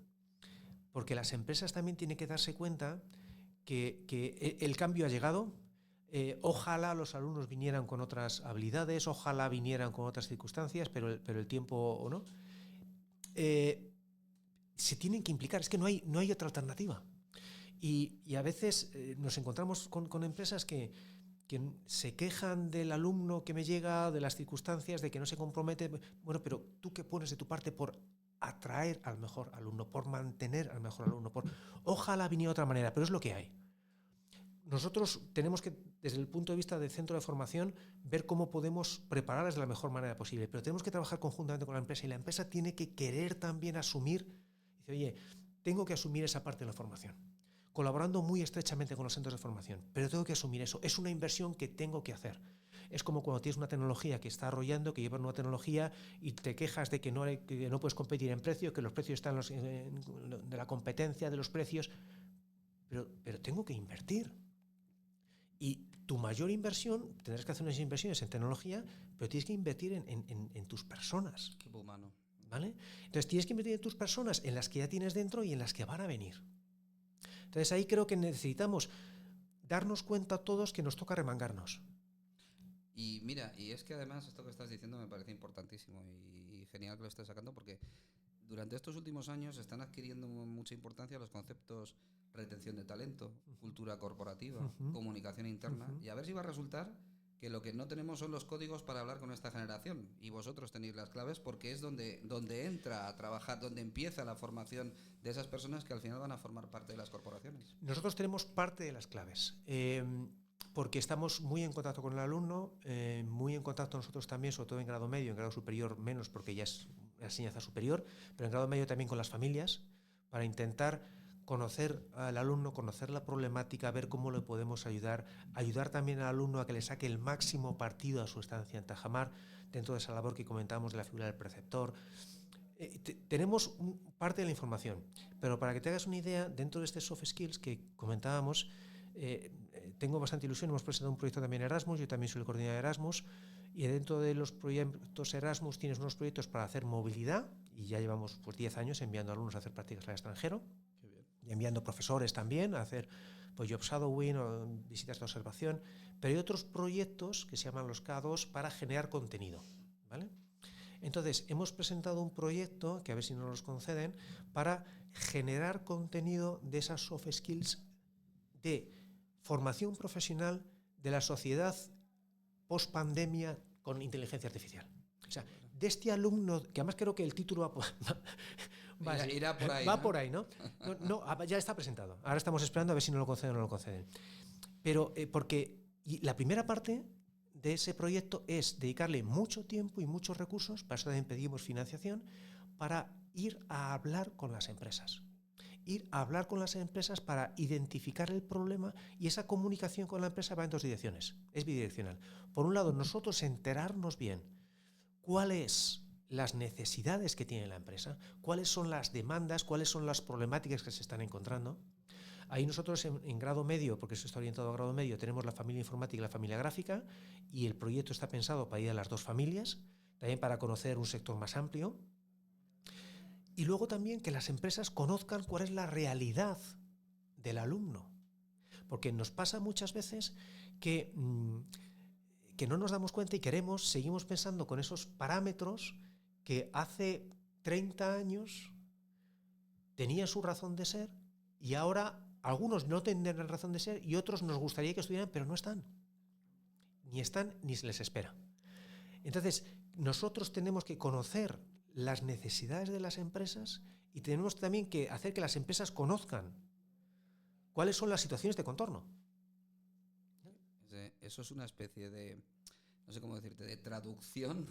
porque las empresas también tienen que darse cuenta que el cambio ha llegado. Ojalá los alumnos vinieran con otras habilidades, ojalá vinieran con otras circunstancias, pero el tiempo o no. Se tienen que implicar, es que no hay otra alternativa. Y a veces nos encontramos con empresas que se quejan del alumno que me llega, de las circunstancias, de que no se compromete. Bueno, pero ¿tú qué pones de tu parte por atraer al mejor alumno, por mantener al mejor alumno? Ojalá viniera de otra manera, pero es lo que hay. Nosotros tenemos que, desde el punto de vista del centro de formación, ver cómo podemos prepararles de la mejor manera posible, pero tenemos que trabajar conjuntamente con la empresa y la empresa tiene que querer también asumir, dice, oye, tengo que asumir esa parte de la formación, colaborando muy estrechamente con los centros de formación, pero tengo que asumir eso, es una inversión que tengo que hacer. Es como cuando tienes una tecnología que está arrollando, que lleva una tecnología y te quejas de que no puedes competir en precio, que los precios están de la competencia de los precios, pero tengo que invertir. Y tu mayor inversión, tendrás que hacer unas inversiones en tecnología, pero tienes que invertir en tus personas. Equipo humano. ¿Vale? Entonces tienes que invertir en tus personas, en las que ya tienes dentro y en las que van a venir. Entonces ahí creo que necesitamos darnos cuenta todos que nos toca remangarnos. Y mira, y es que además esto que estás diciendo me parece importantísimo y genial que lo estés sacando porque durante estos últimos años están adquiriendo mucha importancia los conceptos retención de talento, cultura corporativa, comunicación interna, y a ver si va a resultar que lo que no tenemos son los códigos para hablar con esta generación y vosotros tenéis las claves porque es donde entra a trabajar, donde empieza la formación de esas personas que al final van a formar parte de las corporaciones. Nosotros tenemos parte de las claves. Porque estamos muy en contacto con el alumno, muy en contacto nosotros también, sobre todo en grado medio, en grado superior menos porque ya es enseñanza superior, pero en grado medio también con las familias, para intentar conocer al alumno, conocer la problemática, ver cómo le podemos ayudar también al alumno a que le saque el máximo partido a su estancia en Tajamar, dentro de esa labor que comentábamos de la figura del preceptor. Tenemos parte de la información, pero para que te hagas una idea, dentro de este soft skills que comentábamos, tengo bastante ilusión. Hemos presentado un proyecto también Erasmus, yo también soy el coordinador de Erasmus, y dentro de los proyectos Erasmus tienes unos proyectos para hacer movilidad, y ya llevamos pues 10 años enviando alumnos a hacer prácticas al extranjero, y enviando profesores también a hacer pues job shadowing o visitas de observación, pero hay otros proyectos que se llaman los K2 para generar contenido, ¿vale? Entonces, hemos presentado un proyecto, que a ver si nos los conceden, para generar contenido de esas soft skills de formación profesional de la sociedad post-pandemia con inteligencia artificial. O sea, de este alumno, que además creo que el título irá por ahí, va ¿no? por ahí, ¿no? No, ya está presentado. Ahora estamos esperando a ver si nos lo conceden o no lo conceden. Pero porque la primera parte de ese proyecto es dedicarle mucho tiempo y muchos recursos, para eso también pedimos financiación, para ir a hablar con las empresas. Ir a hablar con las empresas para identificar el problema, y esa comunicación con la empresa va en dos direcciones, es bidireccional. Por un lado, nosotros enterarnos bien cuáles las necesidades que tiene la empresa, cuáles son las demandas, cuáles son las problemáticas que se están encontrando. Ahí nosotros en grado medio, porque eso está orientado a grado medio, tenemos la familia informática y la familia gráfica, y el proyecto está pensado para ir a las dos familias, también para conocer un sector más amplio. Y luego también que las empresas conozcan cuál es la realidad del alumno. Porque nos pasa muchas veces que no nos damos cuenta y seguimos pensando con esos parámetros que hace 30 años tenían su razón de ser, y ahora algunos no tendrán razón de ser y otros nos gustaría que estuvieran, pero no están. Ni están ni se les espera. Entonces, nosotros tenemos que conocer las necesidades de las empresas, y tenemos también que hacer que las empresas conozcan cuáles son las situaciones de contorno. Eso es una especie de, no sé cómo decirte, de traducción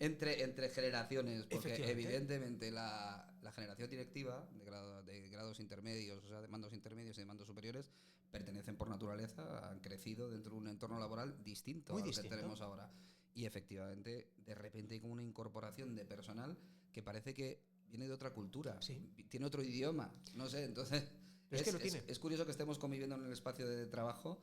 entre generaciones, porque evidentemente la generación directiva de grados intermedios, o sea, de mandos intermedios y de mandos superiores, pertenecen por naturaleza, han crecido dentro de un entorno laboral distinto al que tenemos ahora. Y efectivamente, de repente hay como una incorporación de personal que parece que viene de otra cultura, tiene otro idioma, no sé, entonces es curioso que estemos conviviendo en el espacio de trabajo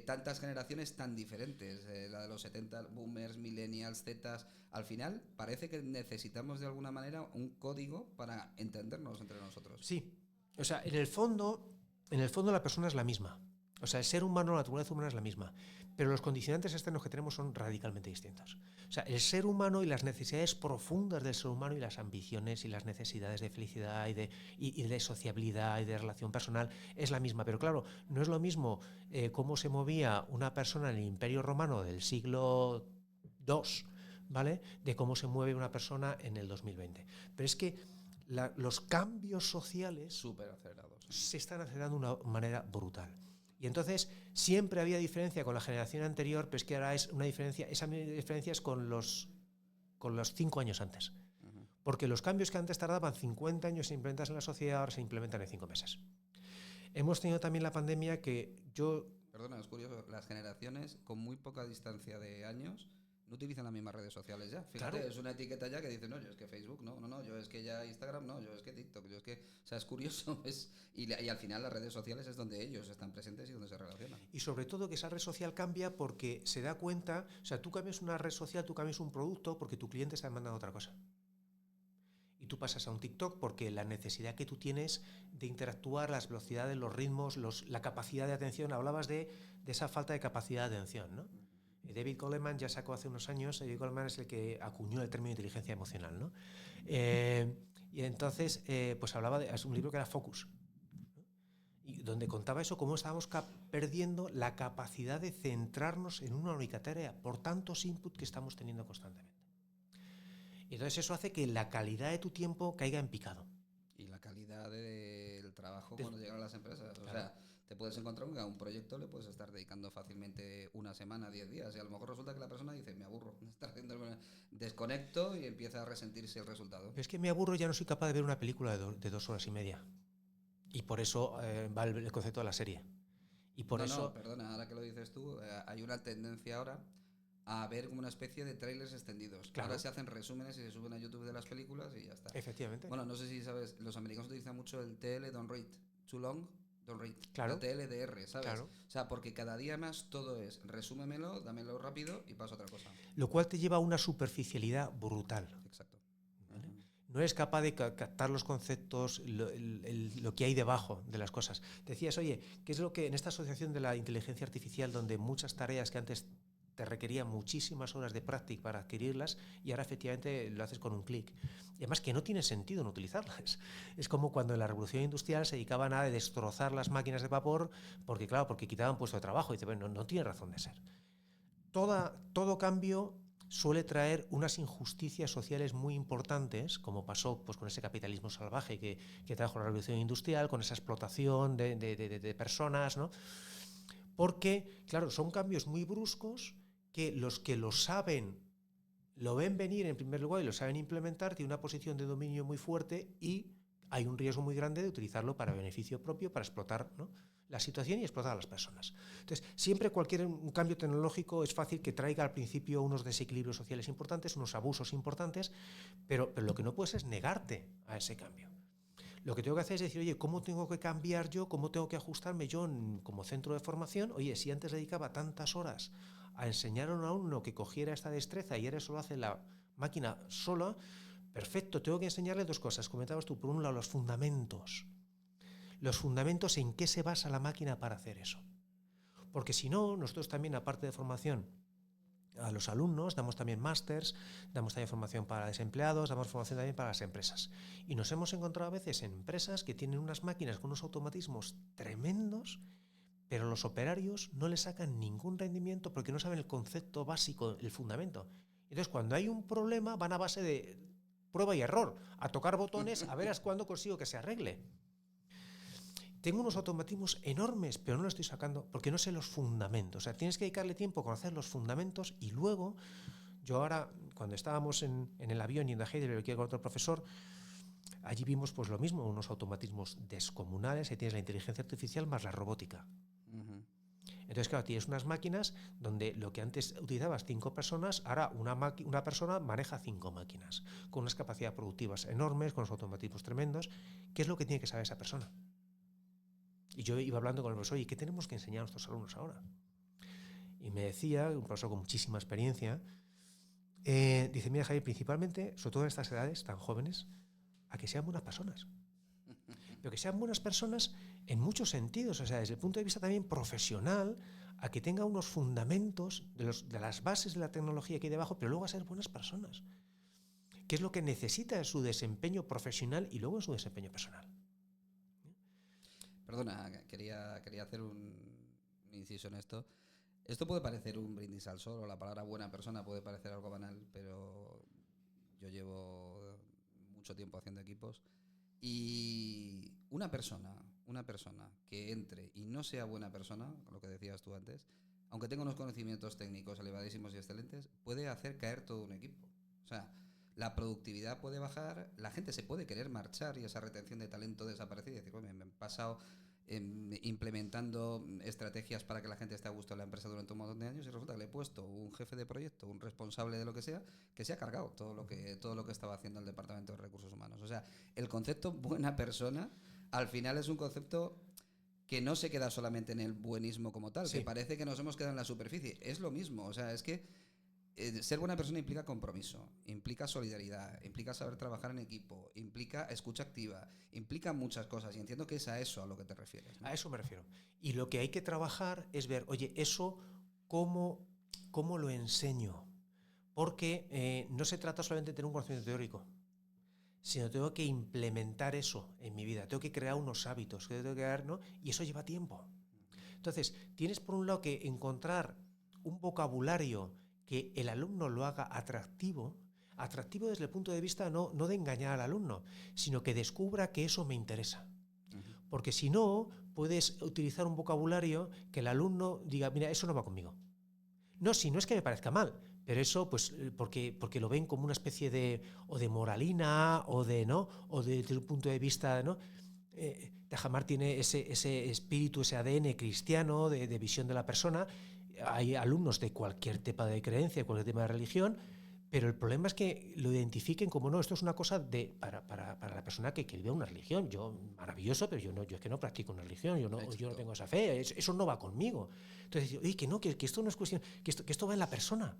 tantas generaciones tan diferentes, la de los 70, boomers, millennials, zetas. Al final parece que necesitamos de alguna manera un código para entendernos entre nosotros. Sí, o sea, en el fondo la persona es la misma. O sea, el ser humano, la naturaleza humana es la misma, pero los condicionantes externos que tenemos son radicalmente distintos. O sea, el ser humano y las necesidades profundas del ser humano, y las ambiciones y las necesidades de felicidad y de sociabilidad y de relación personal es la misma. Pero claro, no es lo mismo cómo se movía una persona en el Imperio Romano del siglo II, ¿vale?, de cómo se mueve una persona en el 2020. Pero es que los cambios sociales súper acelerados, se están acelerando de una manera brutal. Y entonces siempre había diferencia con la generación anterior, pero es que ahora es una diferencia, esa diferencia es con los 5 años antes. Uh-huh. Porque los cambios que antes tardaban 50 años en implementarse en la sociedad, ahora se implementan en 5 meses. Hemos tenido también la pandemia que Perdona, es curioso, las generaciones con muy poca distancia de años no utilizan las mismas redes sociales ya. Fíjate, claro. Es una etiqueta ya que dice, no, yo es que Facebook, no, yo es que ya Instagram, no, yo es que TikTok, yo es que... O sea, es curioso. Y al final las redes sociales es donde ellos están presentes y donde se relacionan. Y sobre todo que esa red social cambia porque se da cuenta, o sea, tú cambias una red social, tú cambias un producto porque tu cliente está demandando otra cosa. Y tú pasas a un TikTok porque la necesidad que tú tienes de interactuar, las velocidades, los ritmos, la capacidad de atención, hablabas de esa falta de capacidad de atención, ¿no? David Goleman ya sacó hace unos años, David Goleman es el que acuñó el término de inteligencia emocional, ¿no? Y entonces, pues hablaba es un libro que era Focus, ¿no? Y donde contaba eso, cómo estábamos perdiendo la capacidad de centrarnos en una única tarea por tantos inputs que estamos teniendo constantemente. Y entonces eso hace que la calidad de tu tiempo caiga en picado. Y la calidad del trabajo cuando llegan a las empresas. Claro. O sea, te puedes encontrar que a un proyecto le puedes estar dedicando fácilmente una semana, 10 días, y a lo mejor resulta que la persona dice, me aburro, desconecto, y empieza a resentirse el resultado. Pero es que me aburro, ya no soy capaz de ver una película de 2 horas y media. Y por eso va el concepto de la serie. Y por eso... No, perdona, ahora que lo dices tú, hay una tendencia ahora a ver como una especie de trailers extendidos. Claro. Ahora se hacen resúmenes y se suben a YouTube de las películas y ya está. Efectivamente. Bueno, no sé si sabes, los americanos utilizan mucho el TL Don't Read Too Long, Don't read. Claro. De TLDR, ¿sabes? Claro. O sea, porque cada día más todo es resúmemelo, dámelo rápido y paso a otra cosa. Lo cual te lleva a una superficialidad brutal. Exacto. ¿Vale? No eres capaz de captar los conceptos, lo que hay debajo de las cosas. Decías, oye, ¿qué es lo que en esta asociación de la inteligencia artificial, donde muchas tareas que antes te requerían muchísimas horas de práctica para adquirirlas y ahora efectivamente lo haces con un clic? Y además que no tiene sentido no utilizarlas. Es como cuando en la revolución industrial se dedicaban a destrozar las máquinas de vapor porque, claro, porque quitaban puesto de trabajo. Y dice, bueno, no tiene razón de ser. Todo cambio suele traer unas injusticias sociales muy importantes, como pasó pues, con ese capitalismo salvaje que trajo la revolución industrial, con esa explotación de personas, ¿no? Porque, claro, son cambios muy bruscos que los que lo saben, lo ven venir en primer lugar y lo saben implementar, tiene una posición de dominio muy fuerte y hay un riesgo muy grande de utilizarlo para beneficio propio, para explotar, ¿no?, la situación y explotar a las personas. Entonces, siempre un cambio tecnológico es fácil que traiga al principio unos desequilibrios sociales importantes, unos abusos importantes, pero lo que no puedes es negarte a ese cambio. Lo que tengo que hacer es decir, oye, ¿cómo tengo que cambiar yo? ¿Cómo tengo que ajustarme yo como centro de formación? Oye, si antes dedicaba tantas horas a enseñar a un alumno que cogiera esta destreza y ahora eso lo hace la máquina sola, perfecto, tengo que enseñarle dos cosas. Comentabas tú, por un lado, los fundamentos. Los fundamentos en qué se basa la máquina para hacer eso. Porque si no, nosotros también, aparte de formación a los alumnos, damos también másters, damos también formación para desempleados, damos formación también para las empresas. Y nos hemos encontrado a veces en empresas que tienen unas máquinas con unos automatismos tremendos, pero los operarios no le sacan ningún rendimiento porque no saben el concepto básico, el fundamento. Entonces, cuando hay un problema, van a base de prueba y error, a tocar botones, a ver cuándo consigo que se arregle. Tengo unos automatismos enormes, pero no los estoy sacando porque no sé los fundamentos. O sea, tienes que dedicarle tiempo a conocer los fundamentos y luego, yo ahora, cuando estábamos en el avión y en Heidelberg con otro profesor, allí vimos pues lo mismo, unos automatismos descomunales, ahí tienes la inteligencia artificial más la robótica. Entonces, claro, tienes unas máquinas donde lo que antes utilizabas 5 personas, ahora una persona maneja 5 máquinas, con unas capacidades productivas enormes, con unos automatismos tremendos. ¿Qué es lo que tiene que saber esa persona? Y yo iba hablando con el profesor, oye, ¿qué tenemos que enseñar a nuestros alumnos ahora? Y me decía, un profesor con muchísima experiencia, dice, mira, Javier, principalmente, sobre todo en estas edades tan jóvenes, a que sean buenas personas. Pero que sean buenas personas en muchos sentidos, o sea, desde el punto de vista también profesional, a que tenga unos fundamentos de las bases de la tecnología que hay debajo, pero luego a ser buenas personas. ¿Qué es lo que necesita en su desempeño profesional y luego en su desempeño personal? Perdona, quería hacer un inciso en esto. Esto puede parecer un brindis al sol, o la palabra buena persona puede parecer algo banal, pero yo llevo mucho tiempo haciendo equipos y una persona que entre y no sea buena persona, lo que decías tú antes, aunque tenga unos conocimientos técnicos elevadísimos y excelentes, puede hacer caer todo un equipo. O sea, la productividad puede bajar, la gente se puede querer marchar y esa retención de talento desaparece y decir, bueno, me he pasado implementando estrategias para que la gente esté a gusto en la empresa durante un montón de años y resulta que le he puesto un jefe de proyecto, un responsable de lo que sea, que se ha cargado todo lo que estaba haciendo el Departamento de Recursos Humanos. O sea, el concepto buena persona al final es un concepto que no se queda solamente en el buenismo como tal, sí, que parece que nos hemos quedado en la superficie. Es lo mismo, o sea, es que ser buena persona implica compromiso, implica solidaridad, implica saber trabajar en equipo, implica escucha activa, implica muchas cosas y entiendo que es a eso a lo que te refieres, ¿no? A eso me refiero. Y lo que hay que trabajar es ver, oye, eso cómo lo enseño, porque no se trata solamente de tener un conocimiento teórico, sino tengo que implementar eso en mi vida, tengo que crear unos hábitos, que tengo que crear, ¿no? Y eso lleva tiempo. Entonces, tienes por un lado que encontrar un vocabulario que el alumno lo haga atractivo desde el punto de vista no de engañar al alumno, sino que descubra que eso me interesa. Porque si no, puedes utilizar un vocabulario que el alumno diga, mira, eso no va conmigo. No, si no es que me parezca mal, pero eso pues porque lo ven como una especie de moralina o desde un punto de vista, ¿no? Tajamar tiene ese espíritu, ese ADN cristiano de visión de la persona. Hay alumnos de cualquier tipo de creencia, cualquier tema de religión, Pero el problema es que lo identifiquen como no, esto es una cosa para la persona que vive una religión. Yo, maravilloso, pero yo es que no practico una religión, yo no tengo esa fe, eso no va conmigo. Entonces, oye, que no, que esto no es cuestión, que esto va en la persona.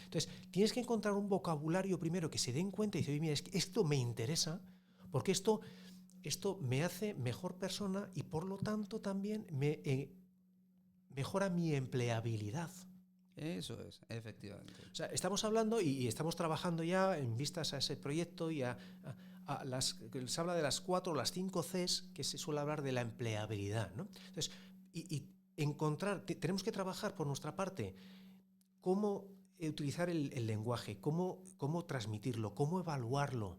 Entonces, tienes que encontrar un vocabulario primero que se den cuenta y dice, oye, mira, es que esto me interesa, porque esto me hace mejor persona y por lo tanto también mejora mi empleabilidad. Eso es, efectivamente. O sea, estamos hablando y estamos trabajando ya en vistas a ese proyecto y se habla de las 4 o las 5 Cs que se suele hablar de la empleabilidad, ¿no? Entonces, y tenemos que trabajar por nuestra parte cómo utilizar el lenguaje, cómo transmitirlo, cómo evaluarlo,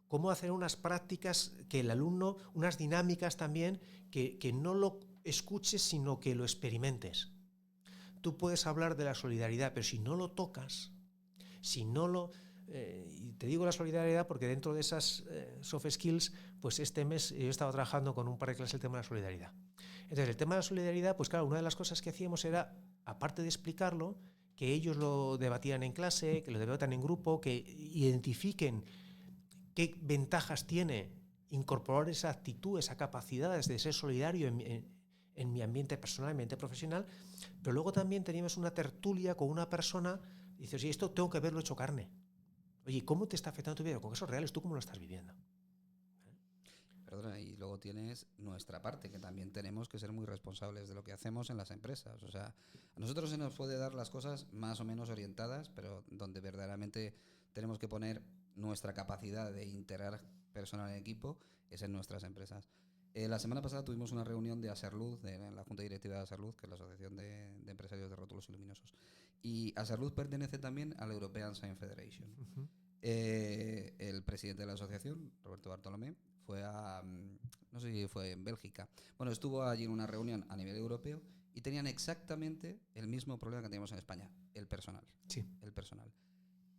cómo hacer unas prácticas que el alumno, unas dinámicas también, que no lo escuches, sino que lo experimentes. Tú puedes hablar de la solidaridad, pero si no lo tocas, si no lo... y te digo la solidaridad porque dentro de esas soft skills, pues este mes yo he estado trabajando con un par de clases el tema de la solidaridad. Entonces, el tema de la solidaridad, pues claro, una de las cosas que hacíamos era, aparte de explicarlo, que ellos lo debatían en clase, que lo debatan en grupo, que identifiquen qué ventajas tiene incorporar esa actitud, esa capacidad de ser solidario en mi ambiente personal, en mi ambiente profesional, pero luego también teníamos una tertulia con una persona y dices, oye, esto tengo que verlo hecho carne. Oye, ¿cómo te está afectando tu vida? Con casos reales, ¿tú cómo lo estás viviendo? Perdona, y luego tienes nuestra parte, que también tenemos que ser muy responsables de lo que hacemos en las empresas. O sea, a nosotros se nos puede dar las cosas más o menos orientadas, pero donde verdaderamente tenemos que poner nuestra capacidad de integrar personal en equipo es en nuestras empresas. La semana pasada tuvimos una reunión de Aserluz, de la Junta Directiva de Aserluz, que es la Asociación de Empresarios de Rótulos y Luminosos. Y Aserluz pertenece también a la European Sign Federation. Uh-huh. El presidente de la asociación, Roberto Bartolomé, fue no sé si fue en Bélgica. Bueno, estuvo allí en una reunión a nivel europeo y tenían exactamente el mismo problema que teníamos en España, el personal. Sí. El personal.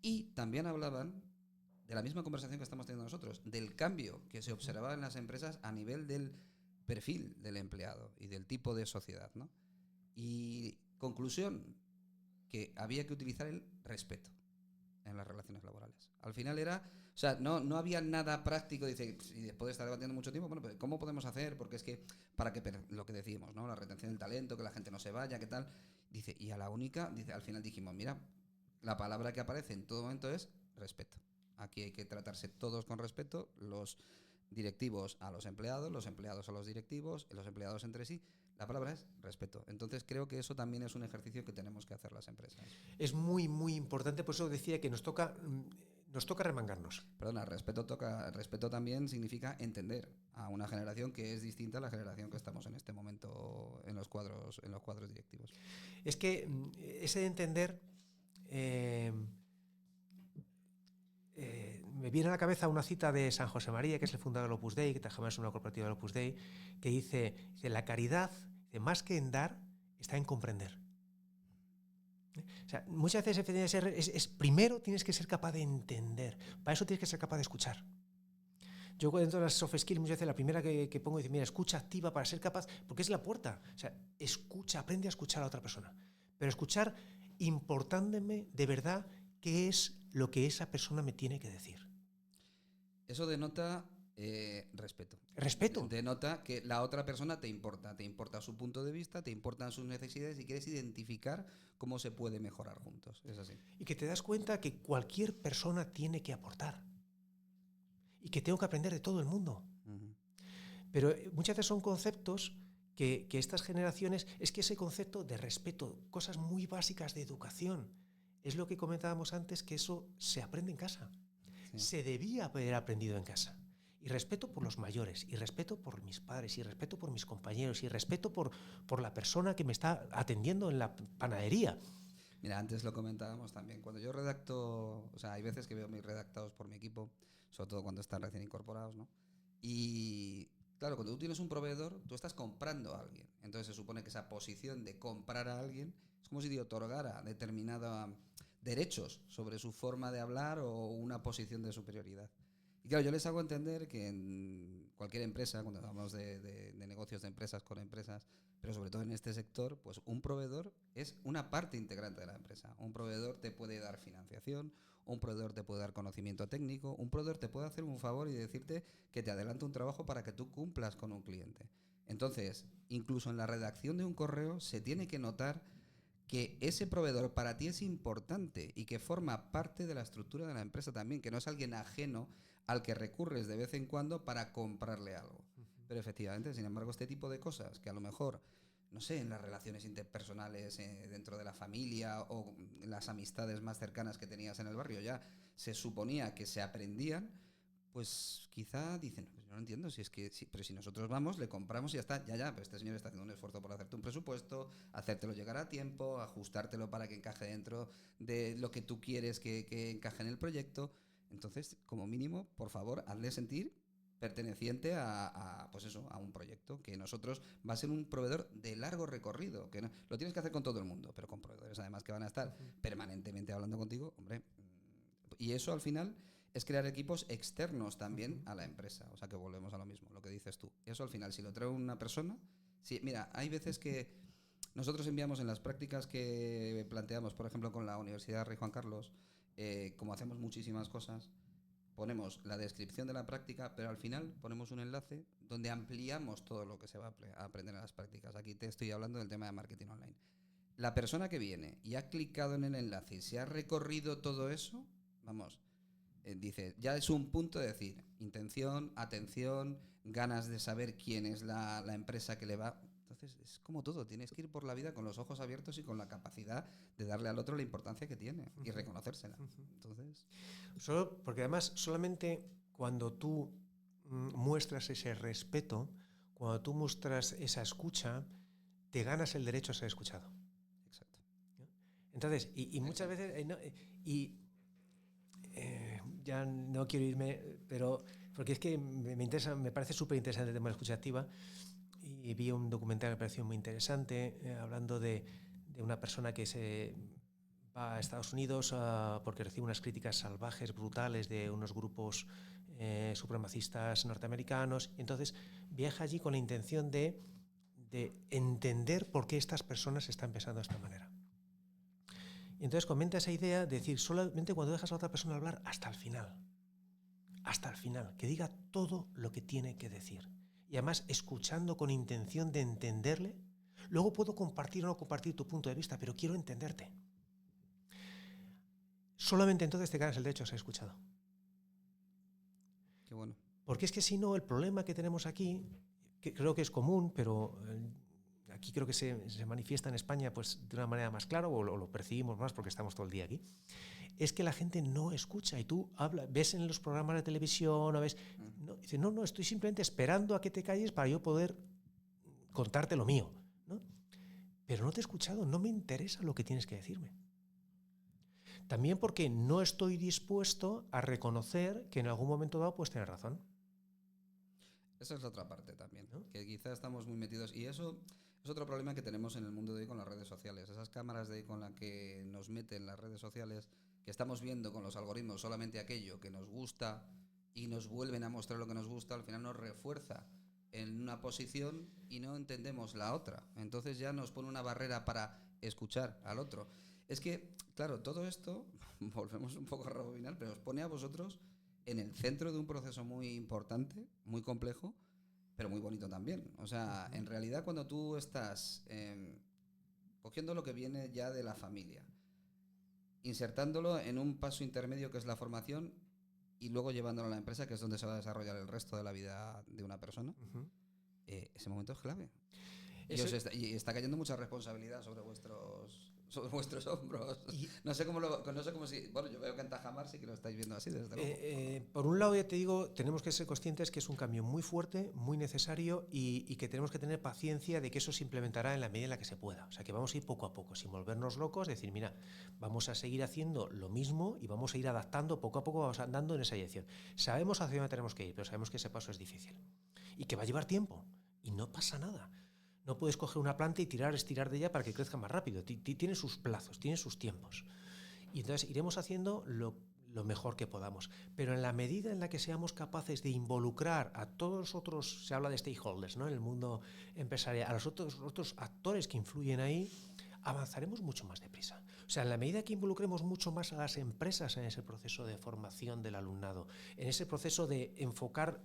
Y también hablaban de la misma conversación que estamos teniendo nosotros, del cambio que se observaba en las empresas a nivel del perfil del empleado y del tipo de sociedad, ¿no? Y conclusión, que había que utilizar el respeto en las relaciones laborales. Al final era, o sea, no había nada práctico, dice, y después de estar debatiendo mucho tiempo, bueno, pues ¿cómo podemos hacer? Porque es que, para que lo que decimos, ¿no? La retención del talento, que la gente no se vaya, ¿qué tal? Dice, y a la única, dice, al final dijimos, mira, la palabra que aparece en todo momento es respeto. Aquí hay que tratarse todos con respeto, los directivos a los empleados a los directivos, los empleados entre sí. La palabra es respeto. Entonces creo que eso también es un ejercicio que tenemos que hacer las empresas. Es muy, muy importante, por eso decía que nos toca remangarnos. Perdona, respeto también significa entender a una generación que es distinta a la generación que estamos en este momento en los cuadros directivos. Es que ese de entender... me viene a la cabeza una cita de San José María, que es el fundador del Opus Dei, que jamás es una cooperativa del Opus Dei, que dice la caridad, más que en dar, está en comprender. O sea, muchas veces primero tienes que ser capaz de entender, para eso tienes que ser capaz de escuchar. Yo dentro de las soft skills muchas veces la primera que pongo es, mira, escucha activa para ser capaz, porque es la puerta. O sea, aprende a escuchar a otra persona, pero escuchar importándome de verdad qué es lo que esa persona me tiene que decir. Eso denota respeto. Respeto. Denota que la otra persona te importa su punto de vista, te importan sus necesidades y quieres identificar cómo se puede mejorar juntos. Es así. Y que te das cuenta que cualquier persona tiene que aportar y que tengo que aprender de todo el mundo. Uh-huh. Pero muchas veces son conceptos que estas generaciones, es que ese concepto de respeto, cosas muy básicas de educación, es lo que comentábamos antes, que eso se aprende en casa. Sí. Se debía haber aprendido en casa. Y respeto por los mayores, y respeto por mis padres, y respeto por mis compañeros, y respeto por la persona que me está atendiendo en la panadería. Mira, antes lo comentábamos también. Cuando yo redacto, o sea, hay veces que veo mis redactados por mi equipo, sobre todo cuando están recién incorporados, ¿no? Y claro, cuando tú tienes un proveedor, tú estás comprando a alguien. Entonces se supone que esa posición de comprar a alguien es como si te otorgara determinados derechos sobre su forma de hablar o una posición de superioridad. Y claro, yo les hago entender que en cualquier empresa, cuando hablamos de negocios de empresas con empresas, pero sobre todo en este sector, pues un proveedor es una parte integrante de la empresa. Un proveedor te puede dar financiación, un proveedor te puede dar conocimiento técnico, un proveedor te puede hacer un favor y decirte que te adelante un trabajo para que tú cumplas con un cliente. Entonces, incluso en la redacción de un correo se tiene que notar que ese proveedor para ti es importante y que forma parte de la estructura de la empresa también, que no es alguien ajeno al que recurres de vez en cuando para comprarle algo. Pero efectivamente, sin embargo, este tipo de cosas que a lo mejor, no sé, en las relaciones interpersonales dentro de la familia o las amistades más cercanas que tenías en el barrio ya se suponía que se aprendían, pues quizá dicen, pues yo no entiendo, si es que pero si nosotros vamos, le compramos y ya está, ya, pero este señor está haciendo un esfuerzo por hacerte un presupuesto, hacértelo llegar a tiempo, ajustártelo para que encaje dentro de lo que tú quieres que encaje en el proyecto. Entonces, como mínimo, por favor, hazle sentir perteneciente pues eso, a un proyecto que nosotros va a ser un proveedor de largo recorrido, que no, lo tienes que hacer con todo el mundo, pero con proveedores además que van a estar permanentemente hablando contigo, hombre. Y eso al final es crear equipos externos también a la empresa. O sea que volvemos a lo mismo, lo que dices tú. Eso al final, si lo trae una persona... Sí, mira, hay veces que nosotros enviamos en las prácticas que planteamos, por ejemplo, con la Universidad Rey Juan Carlos, como hacemos muchísimas cosas, ponemos la descripción de la práctica, pero al final ponemos un enlace donde ampliamos todo lo que se va a aprender en las prácticas. Aquí te estoy hablando del tema de marketing online. La persona que viene y ha clicado en el enlace y se ha recorrido todo eso, vamos, dice, ya es un punto de decir, intención, atención, ganas de saber quién es la empresa que le va... Entonces, es como todo, tienes que ir por la vida con los ojos abiertos y con la capacidad de darle al otro la importancia que tiene y reconocérsela. Entonces... Porque además, solamente cuando tú muestras ese respeto, cuando tú muestras esa escucha, te ganas el derecho a ser escuchado. Exacto. ¿No? Entonces, y muchas veces... ya no quiero irme, pero porque es que me interesa, me parece súper interesante el tema de la escucha activa, y vi un documental que me pareció muy interesante hablando de una persona que se va a Estados Unidos porque recibe unas críticas salvajes, brutales de unos grupos supremacistas norteamericanos, y entonces viaja allí con la intención de entender por qué estas personas están pensando de esta manera. Y entonces comenta esa idea de decir, solamente cuando dejas a otra persona hablar hasta el final, que diga todo lo que tiene que decir. Y además escuchando con intención de entenderle. Luego puedo compartir o no compartir tu punto de vista, pero quiero entenderte. Solamente entonces te ganas el derecho a ser escuchado. Qué bueno. Porque es que si no, el problema que tenemos aquí, que creo que es común, pero aquí creo que se manifiesta en España pues, de una manera más clara, o lo percibimos más porque estamos todo el día aquí, es que la gente no escucha. Y tú ves en los programas de televisión, dices, no, estoy simplemente esperando a que te calles para yo poder contarte lo mío, ¿no? Pero no te he escuchado, no me interesa lo que tienes que decirme. También porque no estoy dispuesto a reconocer que en algún momento dado puedes tener razón. Esa es la otra parte también, ¿no? Que quizá estamos muy metidos, y eso es otro problema que tenemos en el mundo de hoy con las redes sociales. Esas cámaras de con las que nos meten las redes sociales, que estamos viendo con los algoritmos solamente aquello que nos gusta y nos vuelven a mostrar lo que nos gusta, al final nos refuerza en una posición y no entendemos la otra. Entonces ya nos pone una barrera para escuchar al otro. Es que, claro, todo esto, volvemos un poco a rebobinar, pero os pone a vosotros en el centro de un proceso muy importante, muy complejo, pero muy bonito también. O sea, en realidad cuando tú estás cogiendo lo que viene ya de la familia, insertándolo en un paso intermedio que es la formación y luego llevándolo a la empresa, que es donde se va a desarrollar el resto de la vida de una persona, ese momento es clave. Y está cayendo mucha responsabilidad sobre vuestros hombros. No sé cómo si... Bueno, yo veo que en Tajamar sí que lo estáis viendo así, desde luego. Por un lado, ya te digo, tenemos que ser conscientes que es un cambio muy fuerte, muy necesario, y que tenemos que tener paciencia de que eso se implementará en la medida en la que se pueda. O sea, que vamos a ir poco a poco, sin volvernos locos, decir, mira, vamos a seguir haciendo lo mismo y vamos a ir adaptando poco a poco, vamos andando en esa dirección. Sabemos hacia dónde tenemos que ir, pero sabemos que ese paso es difícil y que va a llevar tiempo, y no pasa nada. No puedes coger una planta y estirar de ella para que crezca más rápido. Tiene sus plazos, tiene sus tiempos. Y entonces iremos haciendo lo mejor que podamos. Pero en la medida en la que seamos capaces de involucrar a todos los otros, se habla de stakeholders, ¿no? En el mundo empresarial, a los otros actores que influyen ahí, avanzaremos mucho más deprisa. O sea, en la medida que involucremos mucho más a las empresas en ese proceso de formación del alumnado, en ese proceso de enfocar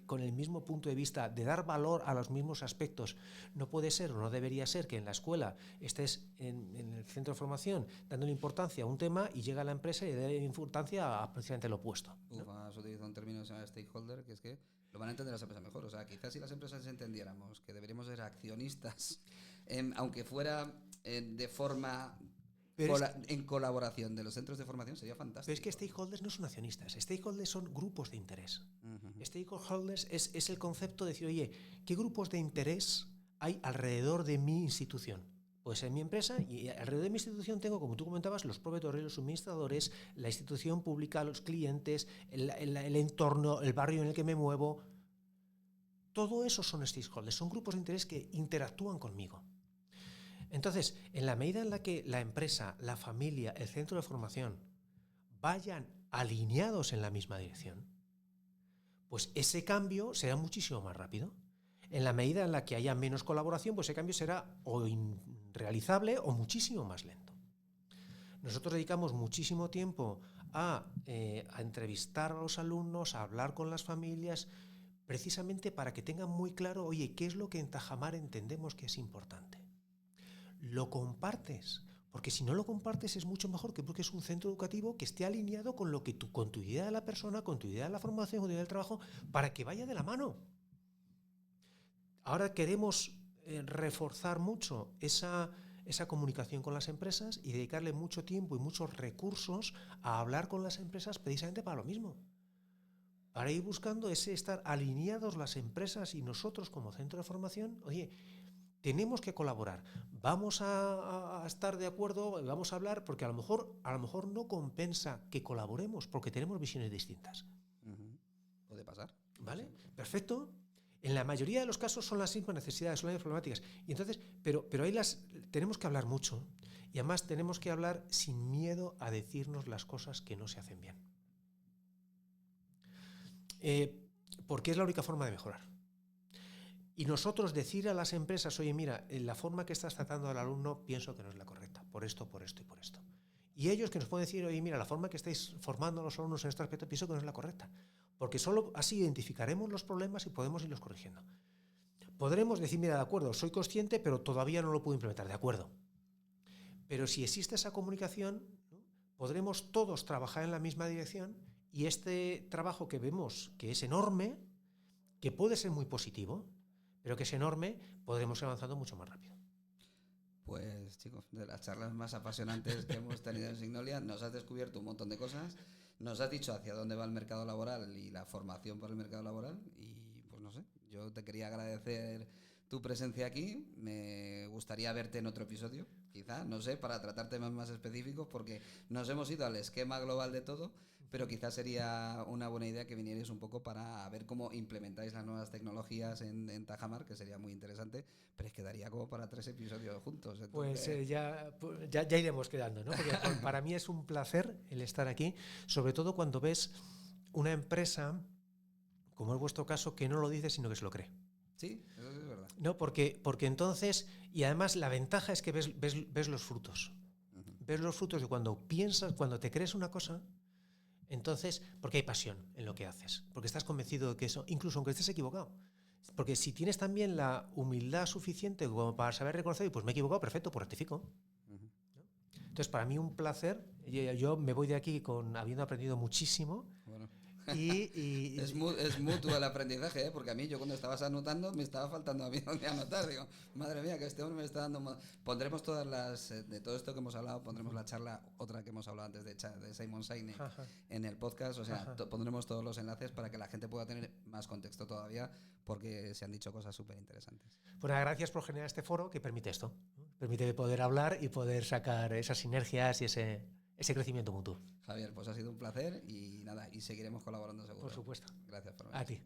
con el mismo punto de vista, de dar valor a los mismos aspectos, no puede ser o no debería ser que en la escuela estés en el centro de formación dándole importancia a un tema y llega a la empresa y le da importancia a precisamente lo opuesto, ¿no? Has utilizado un término que se llama stakeholder, que es que lo van a entender las empresas mejor. O sea, quizás si las empresas entendiéramos que deberíamos ser accionistas, aunque fuera de forma en colaboración de los centros de formación, sería fantástico. Pero es que stakeholders no son accionistas, stakeholders son grupos de interés. Stakeholders es el concepto de decir, oye, ¿qué grupos de interés hay alrededor de mi institución? Pues en mi empresa y alrededor de mi institución tengo, como tú comentabas, los proveedores, los suministradores, la institución pública, los clientes, el entorno, el barrio en el que me muevo. Todo eso son stakeholders, son grupos de interés que interactúan conmigo. Entonces, en la medida en la que la empresa, la familia, el centro de formación vayan alineados en la misma dirección, pues ese cambio será muchísimo más rápido. En la medida en la que haya menos colaboración, pues ese cambio será o irrealizable o muchísimo más lento. Nosotros dedicamos muchísimo tiempo a entrevistar a los alumnos, a hablar con las familias, precisamente para que tengan muy claro, oye, ¿qué es lo que en Tajamar entendemos que es importante? Lo compartes, porque si no lo compartes es mucho mejor que porque es un centro educativo que esté alineado con lo que con tu idea de la persona, con tu idea de la formación, con tu idea del trabajo, para que vaya de la mano. Ahora queremos reforzar mucho esa comunicación con las empresas y dedicarle mucho tiempo y muchos recursos a hablar con las empresas precisamente para lo mismo. Para ir buscando ese estar alineados las empresas y nosotros como centro de formación, oye, tenemos que colaborar, vamos a estar de acuerdo, vamos a hablar, porque a lo mejor no compensa que colaboremos porque tenemos visiones distintas. Puede pasar. ¿Vale? Sí. Perfecto. En la mayoría de los casos son las mismas necesidades, son las mismas problemáticas. Y entonces, pero ahí tenemos que hablar mucho y además tenemos que hablar sin miedo a decirnos las cosas que no se hacen bien. Porque es la única forma de mejorar. Y nosotros decir a las empresas, oye, mira, la forma que estás tratando al alumno pienso que no es la correcta, por esto y por esto. Y ellos que nos pueden decir, oye, mira, la forma que estáis formando a los alumnos en este aspecto pienso que no es la correcta. Porque solo así identificaremos los problemas y podemos irlos corrigiendo. Podremos decir, mira, de acuerdo, soy consciente, pero todavía no lo puedo implementar, de acuerdo. Pero si existe esa comunicación, ¿no?, podremos todos trabajar en la misma dirección y este trabajo que vemos, que es enorme, que puede ser muy positivo, pero que es enorme, podremos ir avanzando mucho más rápido. Pues chicos, de las charlas más apasionantes que hemos tenido en Signolia, nos has descubierto un montón de cosas, nos has dicho hacia dónde va el mercado laboral y la formación para el mercado laboral y pues no sé, yo te quería agradecer tu presencia aquí, me gustaría verte en otro episodio, quizá, no sé, para tratar temas más específicos porque nos hemos ido al esquema global de todo, pero quizás sería una buena idea que vinierais un poco para ver cómo implementáis las nuevas tecnologías en Tajamar, que sería muy interesante, pero es que daría como para 3 episodios juntos. Entonces... Pues ya iremos quedando, ¿no? Porque para mí es un placer el estar aquí, sobre todo cuando ves una empresa, como es vuestro caso, que no lo dice, sino que se lo cree. Sí, eso es verdad. No, porque entonces, y además la ventaja es que ves los frutos. Ves los frutos de cuando piensas, cuando te crees una cosa. Entonces, porque hay pasión en lo que haces, porque estás convencido de que eso, incluso aunque estés equivocado, porque si tienes también la humildad suficiente como para saber reconocer, pues me he equivocado, perfecto, pues rectifico. ¿No? Entonces, para mí un placer, yo me voy de aquí habiendo aprendido muchísimo. Bueno. Es mutuo el aprendizaje, ¿eh? Porque a mí, yo cuando estabas anotando, me estaba faltando a mí donde anotar. Digo, madre mía, que este hombre me está dando... Pondremos todas las... de todo esto que hemos hablado, pondremos la charla, otra que hemos hablado antes de Simon Sinek en el podcast. O sea, pondremos todos los enlaces para que la gente pueda tener más contexto todavía, porque se han dicho cosas súper interesantes. Pues nada, gracias por generar este foro que permite esto, ¿no? Permite poder hablar y poder sacar esas sinergias y ese crecimiento mutuo. Javier, pues ha sido un placer y nada, y seguiremos colaborando seguro. Por supuesto. Gracias por venir. A ti.